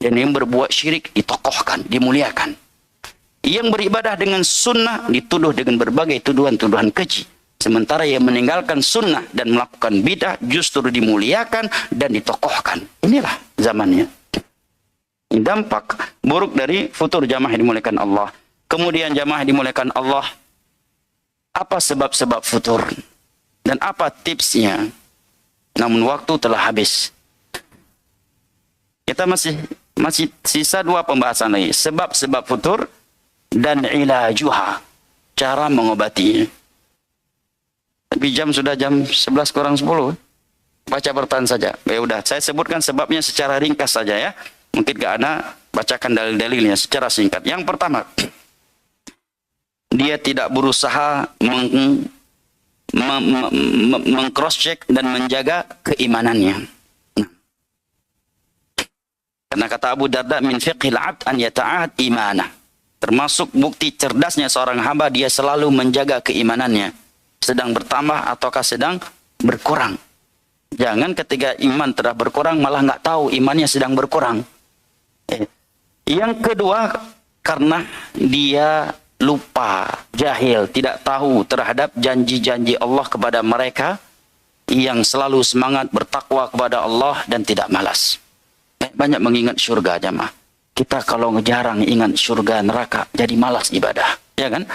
Dan yang berbuat syirik ditokohkan, dimuliakan. Yang beribadah dengan sunnah dituduh dengan berbagai tuduhan-tuduhan keji. Sementara yang meninggalkan sunnah dan melakukan bid'ah justru dimuliakan dan ditokohkan. Inilah zamannya. Ini dampak buruk dari futur jamaah dimuliakan Allah. Kemudian jamaah dimuliakan Allah. Apa sebab-sebab futur? Dan apa tipsnya? Namun waktu telah habis. Kita masih sisa 2 pembahasan lagi. Sebab-sebab futur dan ilajuha, cara mengobatinya. Tapi sudah jam 11 kurang 10. Baca bertahan saja. Ya udah, saya sebutkan sebabnya secara ringkas saja ya. Mungkin gak ada, bacakan dalil-dalilnya secara singkat. Yang pertama, dia tidak berusaha meng-cross-check dan menjaga keimanannya. Karena kata Abu Darda, min fiqhil abd an yata'ahad imanah. Termasuk bukti cerdasnya seorang hamba, dia selalu menjaga keimanannya. Sedang bertambah ataukah sedang berkurang. Jangan ketika iman telah berkurang, malah nggak tahu imannya sedang berkurang. Yang kedua, karena dia lupa, jahil, tidak tahu terhadap janji-janji Allah kepada mereka yang selalu semangat bertakwa kepada Allah dan tidak malas. Banyak mengingat surga jamaah. Kita kalau jarang ingat surga neraka, jadi malas ibadah, ya kan?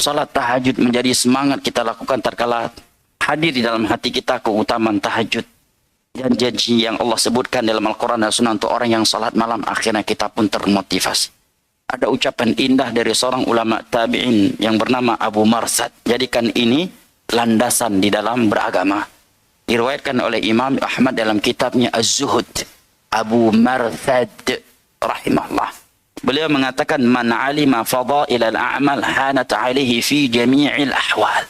Salat tahajud menjadi semangat kita lakukan tatkala hadir di dalam hati kita keutamaan tahajud dan janji yang Allah sebutkan dalam Al-Quran dan Sunnah untuk orang yang salat malam, akhirnya kita pun termotivasi. Ada ucapan indah dari seorang ulama tabi'in yang bernama Abu Marsad. Jadikan ini landasan di dalam beragama. Diriwayatkan oleh Imam Ahmad dalam kitabnya Az-Zuhud. Abu Marsad rahimahullah. Beliau mengatakan, man alima fadail al-a'mal hanat alaihi fi jami'il ahwal.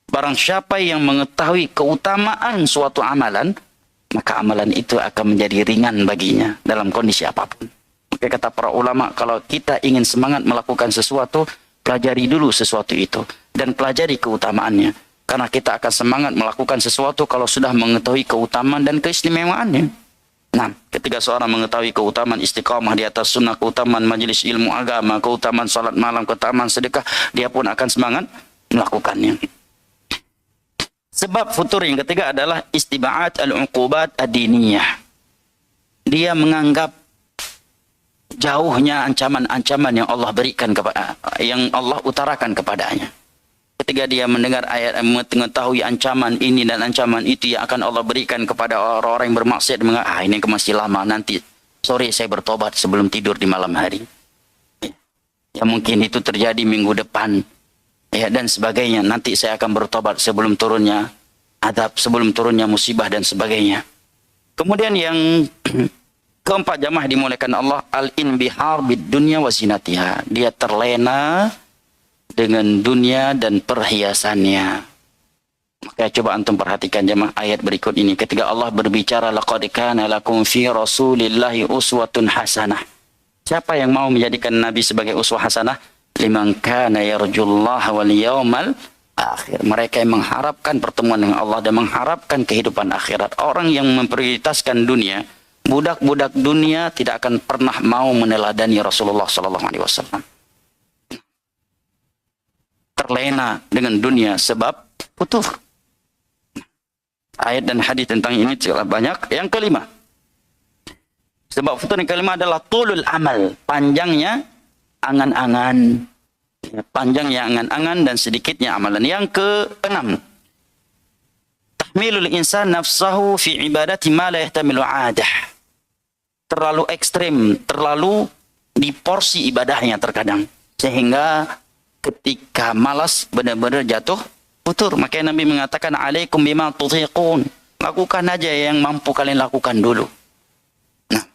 Barang siapa yang mengetahui keutamaan suatu amalan, maka amalan itu akan menjadi ringan baginya dalam kondisi apapun. Maka kata para ulama, kalau kita ingin semangat melakukan sesuatu, pelajari dulu sesuatu itu dan pelajari keutamaannya. Karena kita akan semangat melakukan sesuatu kalau sudah mengetahui keutamaan dan keistimewaannya. Nah, ketika seorang mengetahui keutamaan istiqamah di atas sunnah, keutamaan majelis ilmu agama, keutamaan salat malam, keutamaan sedekah, dia pun akan semangat melakukannya. Sebab futur yang ketiga adalah istiba'at al-uqubat ad-diniyah. Dia menganggap jauhnya ancaman-ancaman yang Allah berikan kepada, yang Allah utarakan kepadanya. Ketika dia mendengar ayat, mengetahui ancaman ini dan ancaman itu yang akan Allah berikan kepada orang-orang yang bermaksiat, ini masih lama, nanti sore saya bertobat sebelum tidur di malam hari. Ya mungkin itu terjadi minggu depan, ya dan sebagainya. Nanti saya akan bertobat sebelum turunnya adab, sebelum turunnya musibah dan sebagainya. Kemudian yang keempat jamaah dimuliakan Allah, al-inbihar bid dunya wa zinatiha. Dia terlena dengan dunia dan perhiasannya. Maka coba antum perhatikan jemaah ayat berikut ini. Ketika Allah berbicara, laqad kana lakum fi rasulillahi uswatun hasanah. Siapa yang mau menjadikan Nabi sebagai uswah hasanah? Liman kana yarjullaha wal yawmal akhir. Mereka yang mengharapkan pertemuan dengan Allah dan mengharapkan kehidupan akhirat. Orang yang memprioritaskan dunia, budak-budak dunia tidak akan pernah mau meneladani Rasulullah SAW. Terlena dengan dunia sebab futur. Ayat dan hadis tentang ini cukup banyak. Yang kelima, sebab futur yang kelima adalah tulul amal, panjangnya angan-angan. Panjangnya angan-angan dan sedikitnya amalan. Yang keenam, tahmilul insan nafsahu fi ibadati ma la yahtamilu adah. Terlalu ekstrim, terlalu diporsi ibadahnya terkadang, sehingga ketika malas benar-benar jatuh futur. Makanya Nabi mengatakan, alaikum bima tutiqun, lakukan aja yang mampu kalian lakukan dulu. Nah,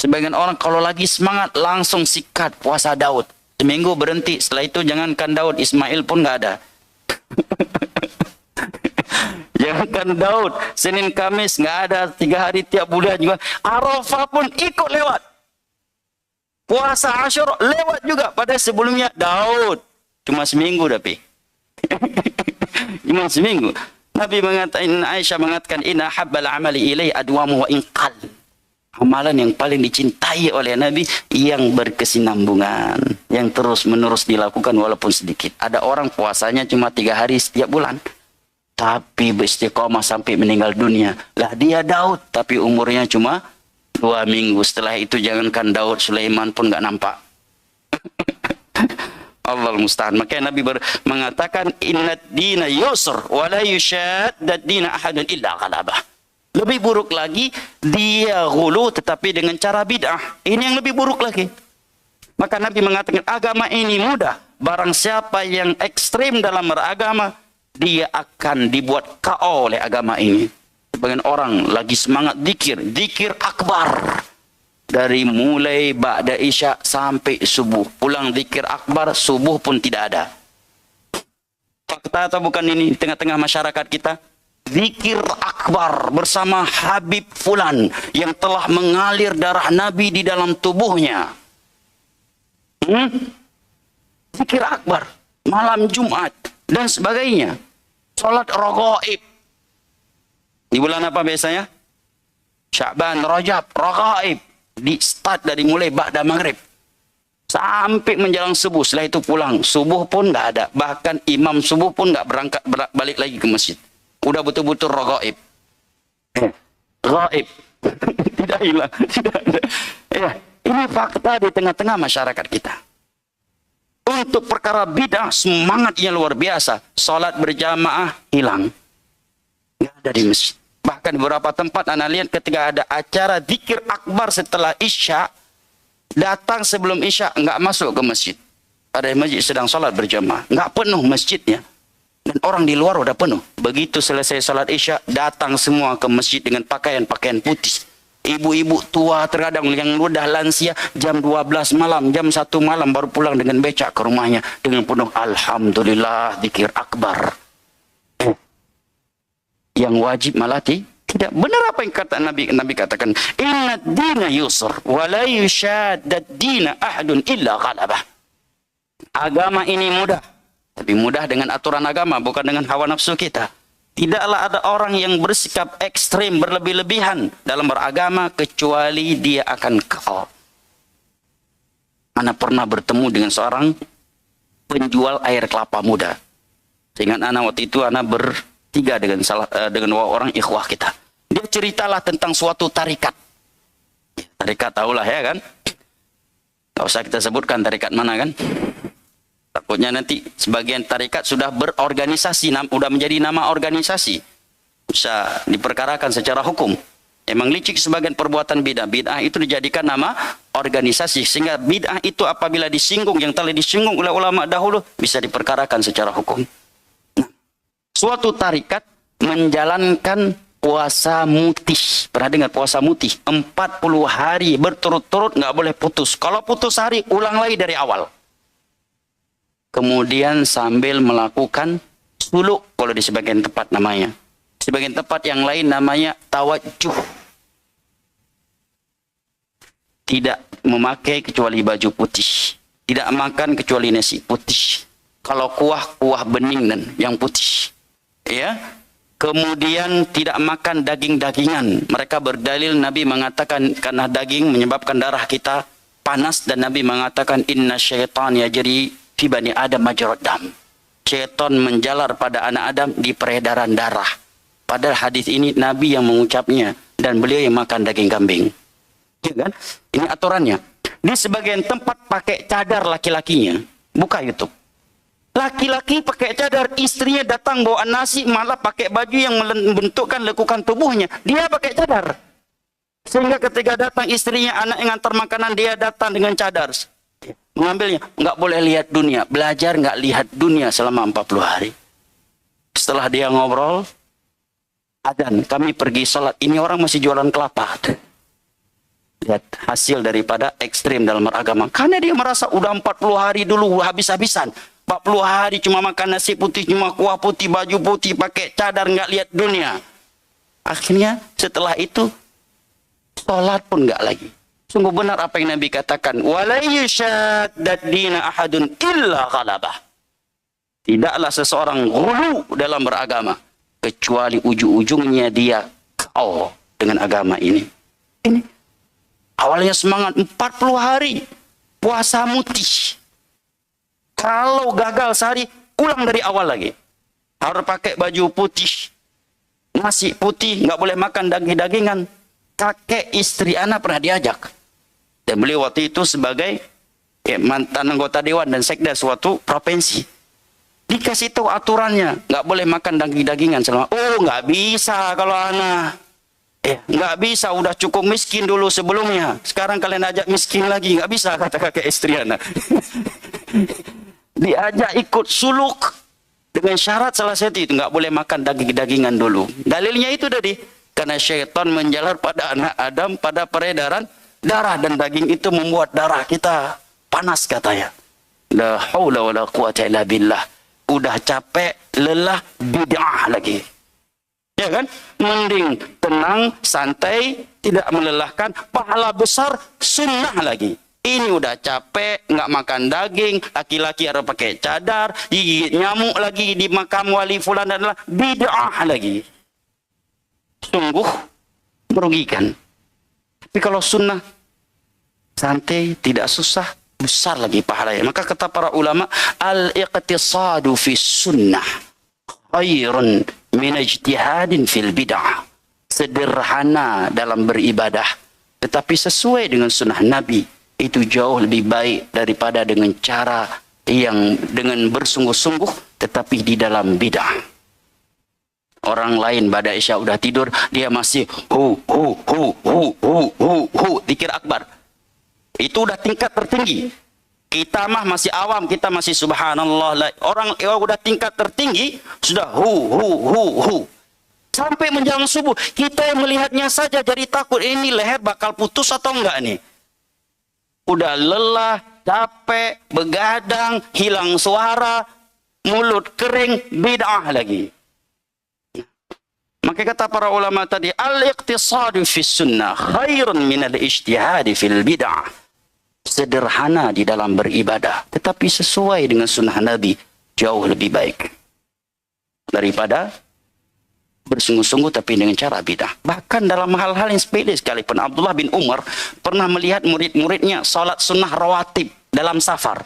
sebagian orang kalau lagi semangat langsung sikat puasa Daud. Seminggu berhenti, setelah itu jangankan Daud, Ismail pun nggak ada. Jangankan Daud, Senin Kamis nggak ada, 3 hari tiap bulan juga. Arafah pun ikut lewat. Puasa Asyura lewat juga. Pada sebelumnya Daud cuma seminggu tapi. Cuma seminggu. Nabi mengatakan, Aisyah mengatakan, inna habbal amali ilai adwamu wa inqal. Amalan yang paling dicintai oleh Nabi yang berkesinambungan, yang terus-menerus dilakukan walaupun sedikit. Ada orang puasanya cuma 3 hari setiap bulan, tapi beristiqomah sampai meninggal dunia. Lah dia Daud, tapi umurnya cuma 2 minggu. Setelah itu jangankan Daud, Sulaiman pun nggak nampak. Allahul musta'an. Makanya Nabi mengatakan, inna dina yusr wa la yushaddad dina ahadun illa ghalabah. Lebih buruk lagi, dia ghulu tetapi dengan cara bid'ah. Ini yang lebih buruk lagi. Maka Nabi mengatakan, agama ini mudah. Barang siapa yang ekstrim dalam beragama, dia akan dibuat KO oleh agama ini. Sebagian orang lagi semangat zikir, zikir akbar. Dari mulai ba'da isya sampai subuh. Pulang zikir akbar, subuh pun tidak ada. Fakta atau bukan ini di tengah-tengah masyarakat kita? Zikir akbar bersama Habib Fulan yang telah mengalir darah Nabi di dalam tubuhnya. Zikir akbar malam Jumat dan sebagainya. Salat raghaib. Di bulan apa biasanya? Sya'ban, Rajab, raghaib. Di start dari mulai ba'da maghrib sampai menjelang subuh. Setelah itu pulang. Subuh pun nggak ada. Bahkan imam subuh pun nggak berangkat balik lagi ke masjid. Udah betul-betul raghaib. Ghaib. Tidak hilang, tidak ada. Ya, ini fakta di tengah-tengah masyarakat kita. Untuk perkara bid'ah semangatnya luar biasa. Salat berjamaah hilang. Enggak ada di masjid. Bahkan beberapa tempat Anda lihat ketika ada acara zikir akbar setelah Isya, datang sebelum Isya enggak masuk ke masjid. Ada masjid sedang salat berjamaah, enggak penuh masjidnya. Dan orang di luar udah penuh. Begitu selesai salat Isya, datang semua ke masjid dengan pakaian-pakaian putih. Ibu-ibu tua terkadang yang udah lansia, jam 12 malam, jam 1 malam baru pulang dengan becak ke rumahnya. Dengan penuh alhamdulillah, zikir akbar. Yang wajib malah tidak. Benar apa yang kata Nabi? Nabi katakan, inna dina yusr, wa la yushaddad dina ahadun illa ghalabah. Agama ini mudah. Tapi mudah dengan aturan agama, bukan dengan hawa nafsu kita. Tidaklah ada orang yang bersikap ekstrim, berlebih-lebihan dalam beragama, kecuali dia akan KO. Ana pernah bertemu dengan seorang penjual air kelapa muda. Seingat ana waktu itu, ana bertiga dengan orang ikhwah kita. Dia ceritalah tentang suatu tarikat. Tarikat tahulah ya kan? Tak usah kita sebutkan tarikat mana kan? Takutnya nanti sebagian tarikat sudah berorganisasi, sudah menjadi nama organisasi. Bisa diperkarakan secara hukum. Emang licik sebagian perbuatan bid'ah. Bid'ah itu dijadikan nama organisasi. Sehingga bid'ah itu apabila disinggung, yang telah disinggung oleh ulama dahulu, bisa diperkarakan secara hukum. Nah, suatu tarikat menjalankan puasa mutih. Pernah dengar puasa mutih? 40 hari berturut-turut nggak boleh putus. Kalau putus hari, ulang lagi dari awal. Kemudian sambil melakukan suluk, kalau di sebagian tempat namanya. Sebagian tempat yang lain namanya tawajjuh. Tidak memakai kecuali baju putih. Tidak makan kecuali nasi putih. Kalau kuah bening dan yang putih. Ya. Kemudian tidak makan daging-dagingan. Mereka berdalil Nabi mengatakan karena daging menyebabkan darah kita panas, dan Nabi mengatakan inna syaitan yajri fi bani Adam majrad dam. Syaitan menjalar pada anak Adam di peredaran darah. Padahal hadis ini Nabi yang mengucapnya dan beliau yang makan daging kambing. Ya kan? Ini aturannya. Di sebagian tempat pakai cadar laki-lakinya. Buka YouTube. Laki-laki pakai cadar, istrinya datang bawa nasi, malah pakai baju yang membentukkan lekukan tubuhnya. Dia pakai cadar. Sehingga ketika datang istrinya, anak yang antar makanan, dia datang dengan cadar. Mengambilnya. Nggak boleh lihat dunia. Belajar nggak lihat dunia selama 40 hari. Setelah dia ngobrol, adzan, kami pergi sholat. Ini orang masih jualan kelapa. Lihat hasil daripada ekstrim dalam beragama. Karena dia merasa udah 40 hari dulu habis-habisan. 40 hari cuma makan nasi putih, cuma kuah putih, baju putih, pakai cadar, nggak lihat dunia. Akhirnya setelah itu, sholat pun nggak lagi. Sungguh benar apa yang Nabi katakan. وَلَا يُشَادَّ الدِّينَ أَحَدٌ إِلَّا غَلَبَهُ. Tidaklah seseorang ghulu dalam beragama, kecuali ujung-ujungnya dia kau dengan agama ini. Ini awalnya semangat 40 hari puasa mutih. Kalau gagal sehari, ulang dari awal lagi. Harus pakai baju putih, nasi putih, nggak boleh makan daging-dagingan. Kakek istri anak pernah diajak. Dan beliau waktu itu sebagai mantan anggota dewan dan sekda suatu provinsi. Dikasih tahu aturannya, nggak boleh makan daging-dagingan selama. Oh, nggak bisa kalau anak. Nggak bisa, udah cukup miskin dulu sebelumnya. Sekarang kalian ajak miskin lagi, nggak bisa, kata kakek istri anak. Diajak ikut suluk dengan syarat salah satu itu nggak boleh makan daging-dagingan dulu. Dalilnya itu tadi, karena syaitan menjalar pada anak Adam pada peredaran darah, dan daging itu membuat darah kita panas katanya. La haula wala quwata illa billah. Udah capek, lelah, bid'ah lagi. Ya kan? Mending tenang, santai, tidak melelahkan, pahala besar, sunnah lagi. Ini udah capek, nggak makan daging, laki-laki harus pakai cadar, gigit nyamuk lagi di makam wali fulan adalah bid'ah lagi. Sungguh merugikan. Tapi kalau sunnah, santai, tidak susah, besar lagi pahalanya. Maka kata para ulama, al-iqtisadu fi sunnah khairun min ijtihadin fil bid'ah. Sederhana dalam beribadah, tetapi sesuai dengan sunnah Nabi, itu jauh lebih baik daripada dengan cara yang dengan bersungguh-sungguh tetapi di dalam bid'ah. Orang lain pada Isya udah tidur, dia masih zikir akbar. Itu udah tingkat tertinggi. Kita mah masih awam, kita masih subhanallah. Orang udah tingkat tertinggi sudah sampai menjelang subuh. Kita yang melihatnya saja jadi takut, ini leher bakal putus atau enggak nih. Udah lelah, capek, begadang, hilang suara, mulut kering, bid'ah lagi. Maka kata para ulama tadi, al-iqtisadu fi sunnah khairun min al-ijtihadi fil bid'ah. Sederhana di dalam beribadah, tetapi sesuai dengan sunnah Nabi, jauh lebih baik daripada bersungguh-sungguh tapi dengan cara bidah. Bahkan dalam hal-hal yang sepele sekalipun, Abdullah bin Umar pernah melihat murid-muridnya salat sunnah rawatib dalam safar.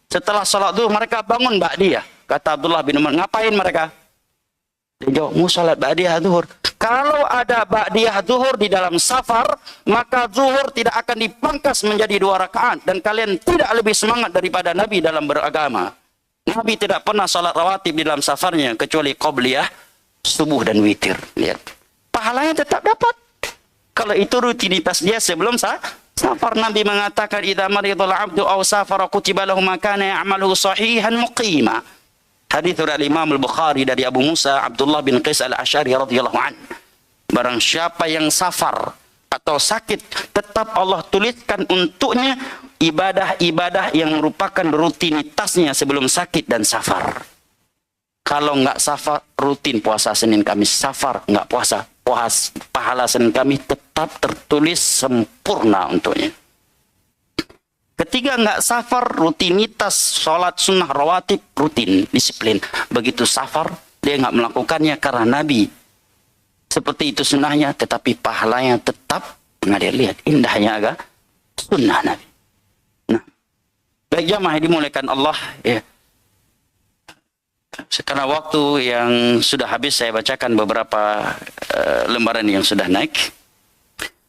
Setelah salat zuhur mereka bangun ba'diyah. Kata Abdullah bin Umar, ngapain mereka? Dia jawab, mau salat ba'diyah zuhur. Kalau ada ba'diyah zuhur di dalam safar, maka zuhur tidak akan dipangkas menjadi 2 rakaat, dan kalian tidak lebih semangat daripada Nabi dalam beragama. Nabi tidak pernah salat rawatib di dalam safarnya kecuali qabliyah, subuh dan witir. Lihat, pahalanya tetap dapat. Kalau itu rutinitas dia sebelum safar. Nabi mengatakan, idza maridul 'abdu aw safara kutiba lahu ma kana ya'maluhu sahihan muqima. Hadits dari Imam Al-Bukhari dari Abu Musa Abdullah bin Qais Al-Asy'ari radhiyallahu an. Barang siapa yang safar atau sakit, tetap Allah tuliskan untuknya ibadah-ibadah yang merupakan rutinitasnya sebelum sakit dan safar. Kalau nggak safar, rutin puasa Senin Kamis. Safar nggak puasa, pahala Senin Kamis tetap tertulis sempurna untuknya. ketiga nggak safar, rutinitas sholat sunnah rawatib rutin, disiplin. Begitu safar dia nggak melakukannya karena Nabi seperti itu sunnahnya, tetapi pahalanya tetap mengalir. Lihat indahnya agak sunnah Nabi. Nah, baik jamaah dimuliakan Allah ya. Sekarang waktu yang sudah habis, saya bacakan beberapa lembaran yang sudah naik.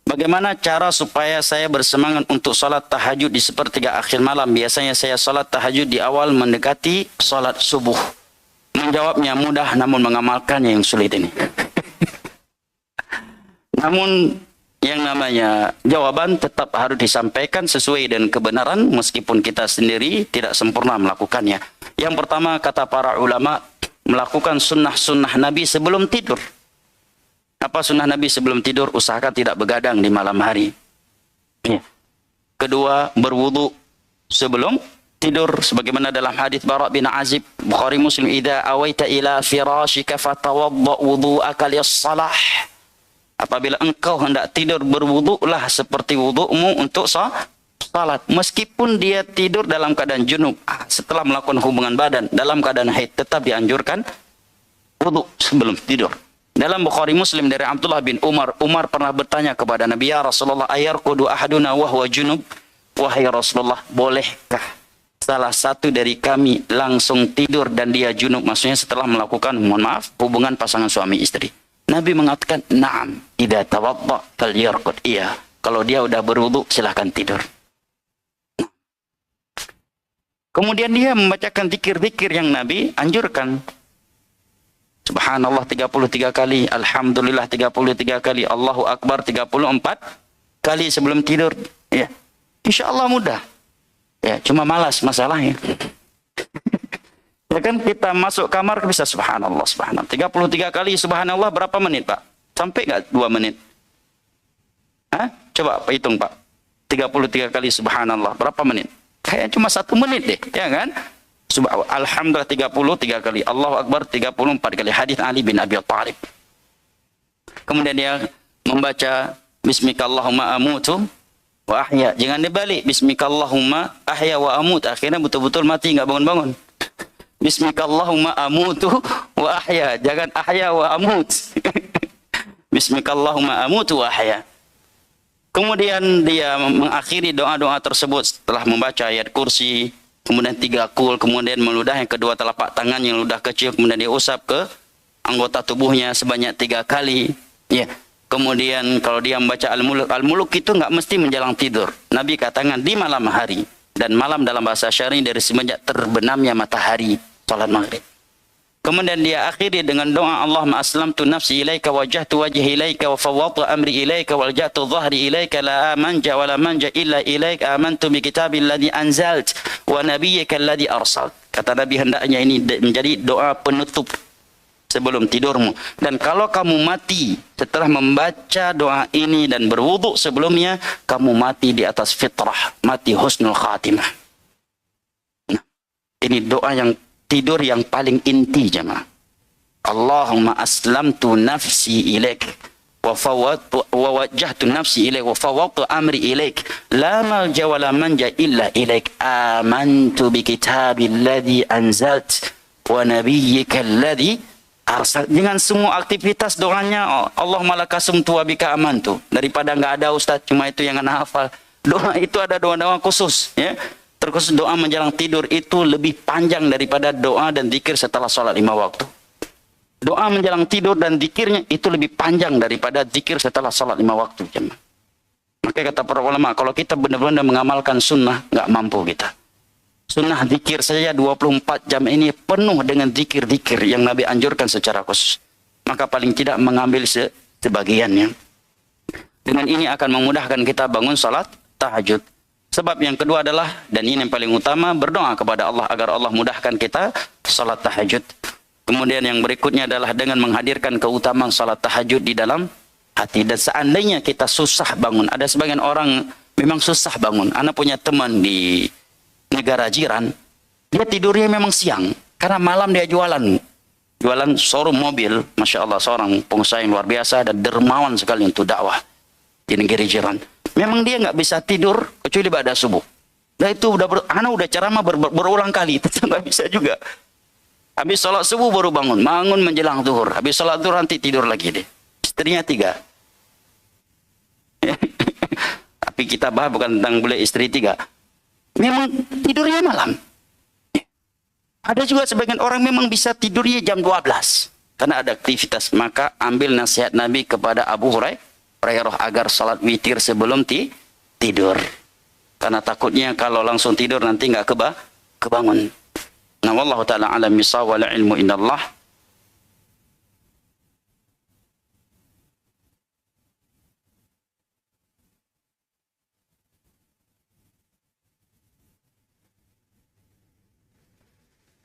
Bagaimana cara supaya saya bersemangat untuk sholat tahajud di sepertiga akhir malam? Biasanya saya sholat tahajud di awal mendekati sholat subuh. Menjawabnya mudah, namun mengamalkannya yang sulit ini. Namun yang namanya jawaban tetap harus disampaikan sesuai dengan kebenaran meskipun kita sendiri tidak sempurna melakukannya. Yang pertama, kata para ulama, melakukan sunnah-sunnah Nabi sebelum tidur. Apa sunnah Nabi sebelum tidur? Usahakan tidak begadang di malam hari. Ya. Kedua, berwudu sebelum tidur sebagaimana dalam hadis Bara bin Azib Bukhari Muslim, idza awaita ila firashika fatawadda wudu'aka lis-shalah. Apabila engkau hendak tidur, berwudulah seperti wudu'mu untuk salat. Meskipun dia tidur dalam keadaan junub, setelah melakukan hubungan badan dalam keadaan haid, tetap dianjurkan wudu sebelum tidur. Dalam Bukhari Muslim dari Abdullah bin Umar, Umar pernah bertanya kepada Nabi, ya Rasulullah, ayarqudu ahaduna wa huwa junub? Wahai Rasulullah, bolehkah salah satu dari kami langsung tidur dan dia junub? Maksudnya setelah melakukan, mohon maaf, hubungan pasangan suami istri. Nabi mengatakan, na'am, idza tawadda falyarqud. Iya, kalau dia udah berwudu silahkan tidur. Kemudian dia membacakan zikir-zikir yang Nabi anjurkan. Subhanallah 33 kali, Alhamdulillah 33 kali, Allahu Akbar 34 kali sebelum tidur. Ya, insya Allah mudah. Ya, cuma malas masalahnya. Ya kan, kita masuk kamar bisa subhanallah, subhanallah. 33 kali subhanallah berapa menit, Pak? Sampai nggak 2 menit? Hah? Coba hitung, Pak. 33 kali subhanallah berapa menit? Kayak cuma 1 menit deh, ya kan? Alhamdulillah 33 kali, Allahu Akbar 34 kali, hadis Ali bin Abi Thalib. Kemudian dia membaca bismikallahumma amutu wa ahya. Jangan dibalik, bismikallahumma ahya wa amut, akhirnya betul-betul mati nggak bangun-bangun. Bismikallahumma amutu wa ahya, jangan ahya wa amut. Bismikallahumma amutu wa ahya. Kemudian dia mengakhiri doa-doa tersebut setelah membaca ayat kursi, kemudian 3 kul, kemudian meludah yang kedua telapak tangan yang ludah kecil, kemudian dia usap ke anggota tubuhnya sebanyak 3 kali. Ya. Kemudian kalau dia membaca al-muluk, al-muluk itu nggak mesti menjelang tidur. Nabi katakan di malam hari, dan malam dalam bahasa syar'i dari semenjak terbenamnya matahari, salat maghrib. Kemudian dia akhiri dengan doa, Allahumma aslamtu nafsi ilaika wajjahtu wajhi ilaika wa fawwadtu amri ilaika walja'tu dhahri ilaika la manja wa la manja illa ilaika amantu bi kitabil ladzi anzalt wa nabiyyika alladzi arsalt. Kata Nabi, hendaknya ini menjadi doa penutup sebelum tidurmu. Dan kalau kamu mati setelah membaca doa ini dan berwudu sebelumnya, kamu mati di atas fitrah, mati husnul khatimah. Nah, ini doa yang tidur yang paling inti jemaah. Allahumma aslamtu nafsi ilaik wa fawwadtu wa wajjahtu nafsi ilaik wa fawwadtu amri ilaik la malja wa la manja illa ilaik amantu bi kitabil ladzi anzalt wa nabiyyika alladzi arsal. Dengan semua aktivitas doanya, Allahumma lakasumtu wa bika amantu. Daripada enggak ada ustaz, cuma itu yang ana hafal. Doa itu ada doa-doa khusus, ya. Terkhusus doa menjelang tidur itu lebih panjang daripada doa dan zikir setelah sholat 5 waktu. Doa menjelang tidur dan zikirnya itu lebih panjang daripada zikir setelah sholat 5 waktu. Maka kata para ulama, kalau kita benar-benar mengamalkan sunnah, nggak mampu kita. Sunnah zikir saja 24 jam ini penuh dengan zikir-zikir yang Nabi anjurkan secara khusus. Maka paling tidak mengambil sebagiannya. Dengan ini akan memudahkan kita bangun sholat tahajud. Sebab yang kedua adalah, dan ini yang paling utama, berdoa kepada Allah agar Allah mudahkan kita salat tahajud. Kemudian yang berikutnya adalah dengan menghadirkan keutamaan salat tahajud di dalam hati. Dan seandainya kita susah bangun, ada sebagian orang memang susah bangun. Ana punya teman di negara jiran, dia tidurnya memang siang, karena malam dia jualan showroom mobil. Masya Allah, seorang pengusaha yang luar biasa dan dermawan sekali untuk dakwah di negeri jiran. Memang dia nggak bisa tidur kecuali pada subuh. Nah itu anak udah ceramah berulang kali, tetap nggak bisa juga. Habis sholat subuh baru bangun menjelang zuhur. Habis sholat zuhur nanti tidur lagi deh. Istrinya 3. Tapi kita bahas bukan tentang boleh istri 3. Memang tidurnya malam. Ada juga sebagian orang memang bisa tidurnya jam 12. Karena ada aktivitas. Maka ambil nasihat Nabi kepada Abu Hurairah agar salat witir sebelum tidur. Karena takutnya kalau langsung tidur nanti nggak kebangun. Nah, wallahu ta'ala alam bisawab, wal ilmu indallah.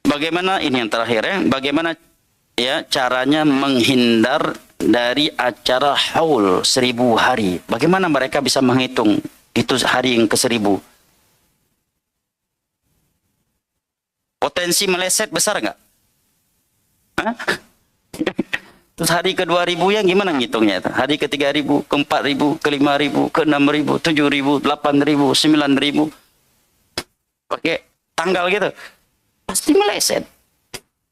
Bagaimana ini yang terakhir ya? Bagaimana ya caranya menghindar dari acara haul 1000 hari? Bagaimana mereka bisa menghitung itu hari yang ke-1000? Potensi meleset besar nggak? Terus hari ke-2000 yang gimana ngitungnya? Hari ke-3000, ke-4000, ke-5000, ke-6000, 7000, 8000, 9000. Pakai tanggal gitu. Pasti meleset.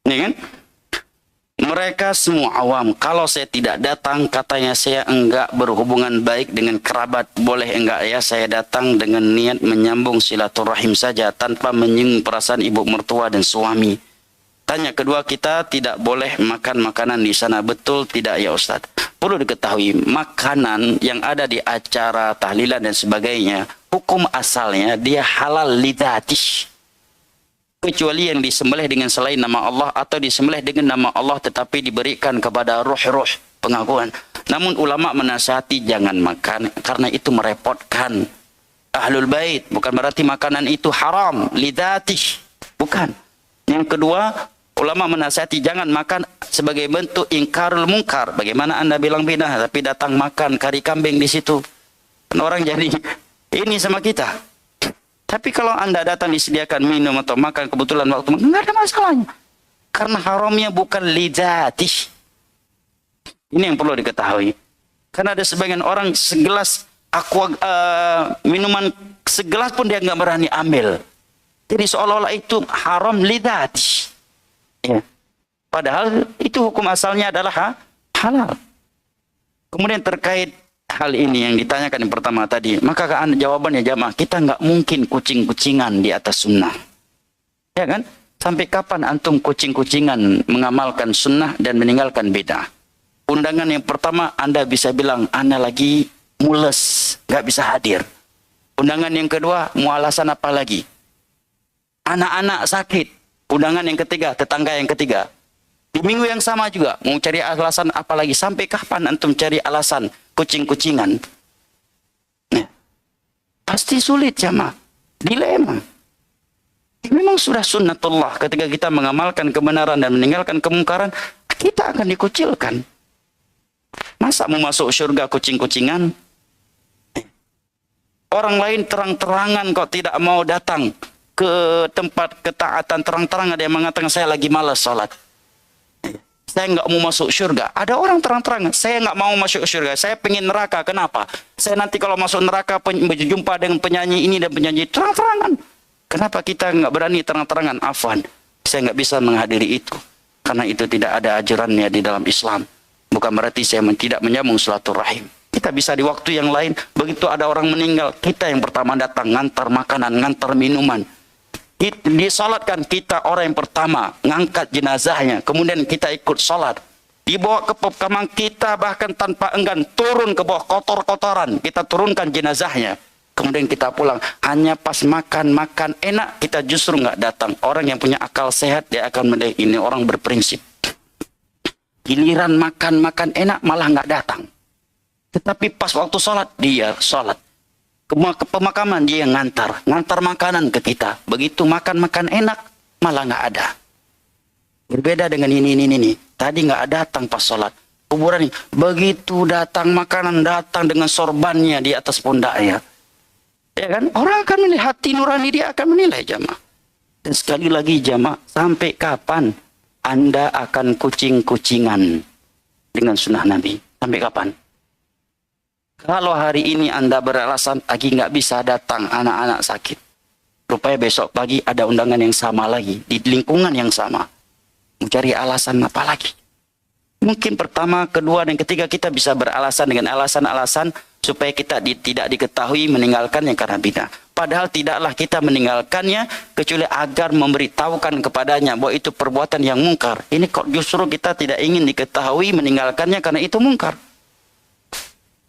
Nih kan? Mereka semua awam. Kalau saya tidak datang, katanya saya enggak berhubungan baik dengan kerabat. Boleh enggak ya saya datang dengan niat menyambung silaturahim saja tanpa menyinggung perasaan ibu mertua dan suami. Tanya kedua, kita tidak boleh makan makanan di sana. Betul tidak ya Ustaz? Perlu diketahui, makanan yang ada di acara tahlilan dan sebagainya, hukum asalnya dia halal lidzatih. Kecuali yang disembelih dengan selain nama Allah atau disembelih dengan nama Allah tetapi diberikan kepada ruh-ruh pengakuan. Namun ulama menasihati jangan makan karena itu merepotkan ahlul bait. Bukan berarti makanan itu haram lidzatih. Bukan. Yang kedua, ulama menasihati jangan makan sebagai bentuk ingkarul mungkar. Bagaimana Anda bilang bidah tapi datang makan kari kambing di situ. Dan orang jadi ini sama kita. Tapi kalau Anda datang disediakan minum atau makan kebetulan waktu makan, nggak ada masalahnya. Karena haramnya bukan lidzatih. Ini yang perlu diketahui. Karena ada sebagian orang segelas minuman segelas pun dia nggak berani ambil. Jadi seolah-olah itu haram lidzatih. Ya. Padahal itu hukum asalnya adalah halal. Kemudian terkait hal ini yang ditanyakan yang pertama tadi, maka jawabannya jamaah, kita nggak mungkin kucing-kucingan di atas sunnah. Ya kan? Sampai kapan antum kucing-kucingan mengamalkan sunnah dan meninggalkan bid'ah? Undangan yang pertama Anda bisa bilang, Anda lagi mules, nggak bisa hadir. Undangan yang kedua, mau alasan apa lagi? Anak-anak sakit. Undangan yang ketiga, tetangga yang ketiga. Di minggu yang sama juga, mau cari alasan apa lagi? Sampai kapan antum cari alasan kucing-kucingan? Nah, pasti sulit jamaah. Dilema. Memang sudah sunnatullah ketika kita mengamalkan kebenaran dan meninggalkan kemungkaran, kita akan dikucilkan. Masa mau masuk surga kucing-kucingan? Orang lain terang-terangan kok tidak mau datang ke tempat ketaatan, terang-terangan ada yang mengatakan saya lagi malas sholat. Saya nggak mau masuk surga. Ada orang terang-terangan, saya nggak mau masuk surga. Saya pengen neraka. Kenapa? Saya nanti kalau masuk neraka berjumpa dengan penyanyi ini dan penyanyi terang-terangan. Kenapa kita nggak berani terang-terangan? Afwan, saya nggak bisa menghadiri itu. Karena itu tidak ada ajarannya di dalam Islam. Bukan berarti saya tidak menyambung silaturahim. Kita bisa di waktu yang lain. Begitu ada orang meninggal, kita yang pertama datang, ngantar makanan, ngantar minuman. Disalatkan, kita orang yang pertama ngangkat jenazahnya, kemudian kita ikut salat, dibawa ke pemakaman, kita bahkan tanpa enggan turun ke bawah kotor-kotoran, kita turunkan jenazahnya, kemudian kita pulang. Hanya pas makan enak kita justru nggak datang. Orang yang punya akal sehat dia akan melihat ini orang berprinsip. Giliran makan enak malah nggak datang, tetapi pas waktu salat dia salat. Ke pemakaman dia yang ngantar makanan ke kita. Begitu makan enak malah nggak ada. Berbeda dengan ini. Tadi nggak datang pas sholat kuburan ini. Begitu datang makanan, datang dengan sorbannya di atas pundaknya. Ya kan? Orang akan melihat hati nurani, dia akan menilai jamaah. Dan sekali lagi jamaah, sampai kapan Anda akan kucing-kucingan dengan sunnah Nabi? Sampai kapan? Kalau hari ini Anda beralasan lagi nggak bisa datang, anak-anak sakit. supaya besok pagi ada undangan yang sama lagi di lingkungan yang sama. Mencari alasan apa lagi? Mungkin pertama, kedua, dan ketiga kita bisa beralasan dengan alasan-alasan supaya kita tidak diketahui meninggalkannya karena bid'ah. Padahal tidaklah kita meninggalkannya kecuali agar memberitahukan kepadanya bahwa itu perbuatan yang mungkar. Ini kok justru kita tidak ingin diketahui meninggalkannya karena itu mungkar.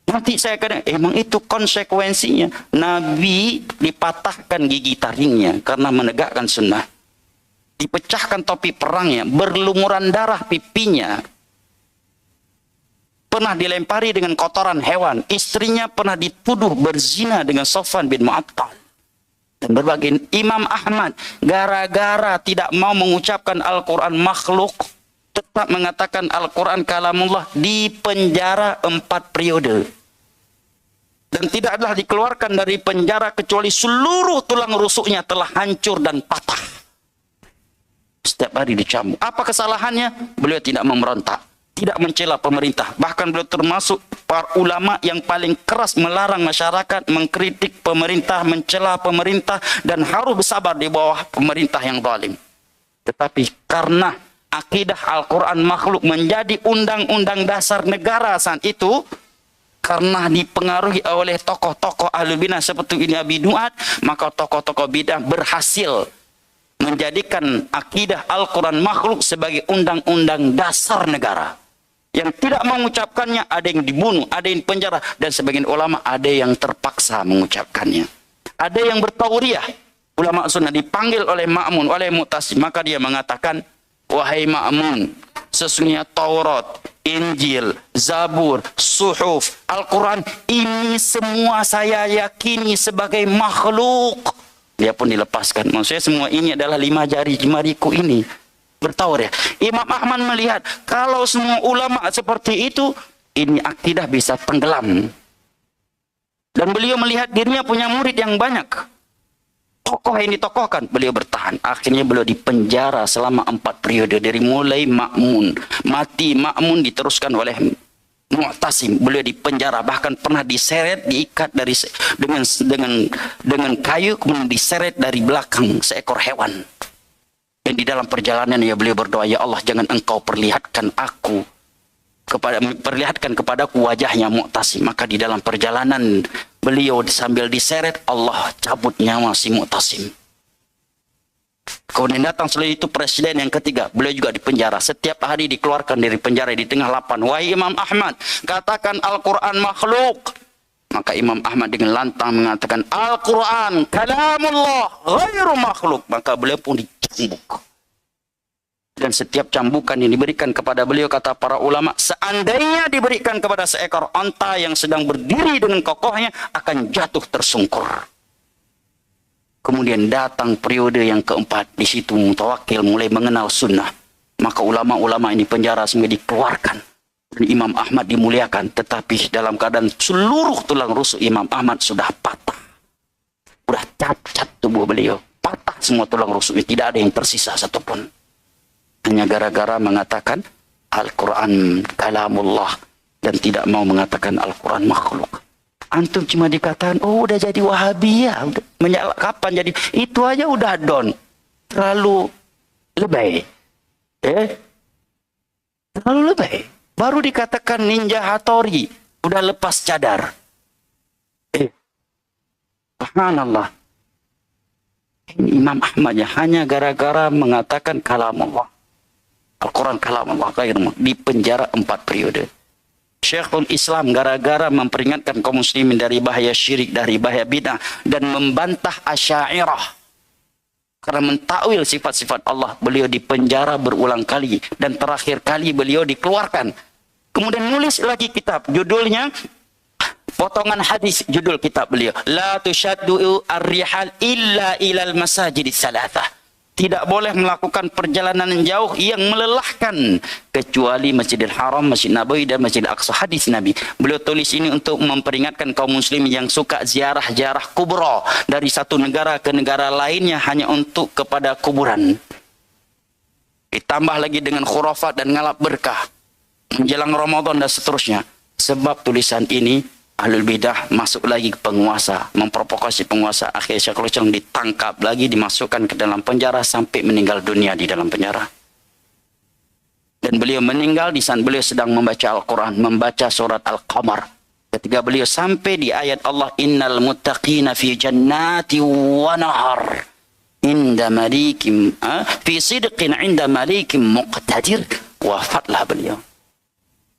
Nanti saya kata, emang itu konsekuensinya. Nabi dipatahkan gigi taringnya karena menegakkan sunnah. Dipecahkan topi perangnya, berlumuran darah pipinya. Pernah dilempari dengan kotoran hewan. Istrinya pernah dituduh berzina dengan Sofwan bin Mu'attal. Dan berbagai. Imam Ahmad gara-gara tidak mau mengucapkan Al-Quran makhluk, tetap mengatakan Al-Quran kalamullah, di penjara 4 periode. Dan tidaklah dikeluarkan dari penjara kecuali seluruh tulang rusuknya telah hancur dan patah. Setiap hari dicambuk. Apa kesalahannya? Beliau tidak memberontak, tidak mencela pemerintah. Bahkan beliau termasuk para ulama yang paling keras melarang masyarakat mengkritik pemerintah, mencela pemerintah, dan harus bersabar di bawah pemerintah yang zalim. Tetapi karena akidah Al-Quran makhluk menjadi undang-undang dasar negara saat itu, karena dipengaruhi oleh tokoh-tokoh ahlul bidah seperti ini Abi Duat, maka tokoh-tokoh bidah berhasil menjadikan akidah Al-Quran makhluk sebagai undang-undang dasar negara. Yang tidak mengucapkannya ada yang dibunuh, ada yang penjara, dan sebagian ulama ada yang terpaksa mengucapkannya. Ada yang bertauriah, ulama sunnah dipanggil oleh Ma'mun, oleh Mu'tasim, maka dia mengatakan, wahai Ma'mun, sesungguhnya Taurat, Injil, Zabur, Suhuf, Al-Quran, ini semua saya yakini sebagai makhluk. Dia pun dilepaskan. Maksudnya semua ini adalah 5 jari jemariku ini. Bertaur ya. Imam Ahmad melihat kalau semua ulama seperti itu, ini akidah bisa tenggelam. Dan beliau melihat dirinya punya murid yang banyak. Tokoh yang ditokohkan, beliau bertahan. Akhirnya beliau dipenjara selama 4 periode. Dari mulai Ma'mun, mati Ma'mun diteruskan oleh Mu'tasim, beliau dipenjara, bahkan pernah diseret, diikat dengan kayu, kemudian diseret dari belakang seekor hewan. Dan di dalam perjalanan ya beliau berdoa, ya Allah jangan engkau perlihatkan kepadaku wajahnya Mu'tasim. Maka di dalam perjalanan beliau sambil diseret, Allah cabut nyawa si Mu'tasim. Kemudian datang setelah itu presiden yang ketiga, beliau juga dipenjara. Setiap hari dikeluarkan dari penjara di tengah lapang. Wahai Imam Ahmad, katakan Al-Quran makhluk. Maka Imam Ahmad dengan lantang mengatakan Al-Quran kalamullah ghairu makhluk. Maka beliau pun dicambuk. Dan setiap cambukan yang diberikan kepada beliau, kata para ulama, seandainya diberikan kepada seekor onta yang sedang berdiri dengan kokohnya, akan jatuh tersungkur. Kemudian datang periode yang keempat. Di situ Mutawakkil mulai mengenal sunnah. Maka ulama-ulama ini penjara semua dikeluarkan. Dan Imam Ahmad dimuliakan. Tetapi dalam keadaan seluruh tulang rusuk Imam Ahmad sudah patah. Sudah cacat tubuh beliau. Patah semua tulang rusuknya. Tidak ada yang tersisa satupun. Hanya gara-gara mengatakan Al-Quran kalamullah. Dan tidak mau mengatakan Al-Quran makhluk. Antum cuma dikatakan, oh udah jadi Wahabiyah, udah menyala kapan jadi, itu aja udah don, terlalu lebay, terlalu lebay. Baru dikatakan ninja Hattori, udah lepas cadar, subhanallah. Ini Imam Ahmad ya, hanya gara-gara mengatakan kalamullah, Al-Quran kalamullah, di penjara 4 periode. Syekhul Islam gara-gara memperingatkan kaum muslimin dari bahaya syirik, dari bahaya bid'ah, dan membantah Asy'ariyah karena mentakwil sifat-sifat Allah, beliau dipenjara berulang kali dan terakhir kali beliau dikeluarkan. Kemudian nulis lagi kitab, judulnya potongan hadis, judul kitab beliau La tushaddu ar-rihal illa ilal masajidis salatah. Tidak boleh melakukan perjalanan jauh yang melelahkan kecuali Masjidil Haram, Masjid Nabawi, dan Masjid Aqsa. Hadis Nabi. Beliau tulis ini untuk memperingatkan kaum muslimin yang suka ziarah-ziarah kubra dari satu negara ke negara lainnya hanya untuk kepada kuburan. Ditambah lagi dengan khurafat dan ngalap berkah menjelang Ramadan dan seterusnya. Sebab tulisan ini Ahlul bidah masuk lagi ke penguasa, memprovokasi penguasa. Akhirnya Syekhul Islam ditangkap lagi, dimasukkan ke dalam penjara sampai meninggal dunia di dalam penjara. Dan beliau meninggal di saat beliau sedang membaca Al-Quran, membaca surat Al-Qamar. Ketika beliau sampai di ayat Allah, innal muttaqina fi jannati wa nahar inda malikim fi sidqin inda malikim muqtadir. Wafatlah beliau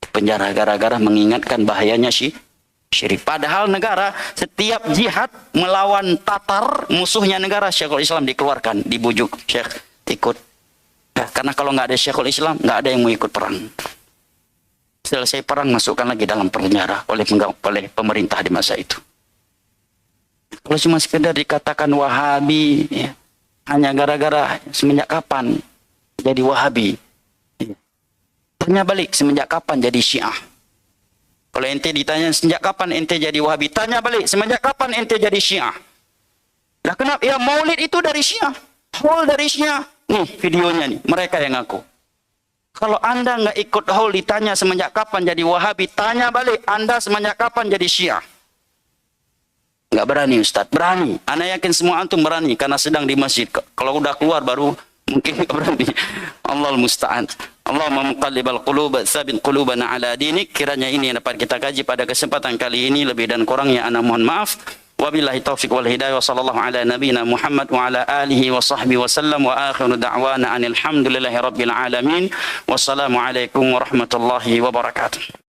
di penjara gara-gara mengingatkan bahayanya syirik. Padahal negara setiap jihad melawan Tatar, musuhnya negara, Syekhul Islam dikeluarkan, dibujuk Syekh ikut. Karena kalau nggak ada Syekhul Islam, nggak ada yang mau ikut perang. Selesai perang, masukkan lagi dalam penjara oleh pemerintah di masa itu. Kalau cuma sekedar dikatakan Wahabi, ya, hanya gara-gara semenjak kapan jadi Wahabi? Ya. Tanya balik, semenjak kapan jadi Syiah? Kalau ente ditanya sejak kapan ente jadi Wahabi, tanya balik semenjak kapan ente jadi Syiah. Lah kenapa? Ya Maulid itu dari Syiah, haul dari Syiah. Nih videonya nih, mereka yang ngaku. Kalau anda nggak ikut haul ditanya semenjak kapan jadi Wahabi, tanya balik anda semenjak kapan jadi Syiah. Nggak berani Ustadz? Berani. Ana yakin semua antum berani karena sedang di masjid. Kalau udah keluar baru mungkin nggak berani. Allahul musta'an. Allahumma muqallibal qulub tsabit qulubana ala dinik. Kiranya ini yang dapat kita kaji pada kesempatan kali ini, lebih dan kurangnya ana mohon maaf. Wabillahi taufiq wal hidayah wa sallallahu ala nabiyyina Muhammad wa ala alihi wa sahbihi wa sallam wa akhiru da'wana anil hamdulillahi rabbil alamin. Wassalamu alaikum warahmatullahi wabarakatuh.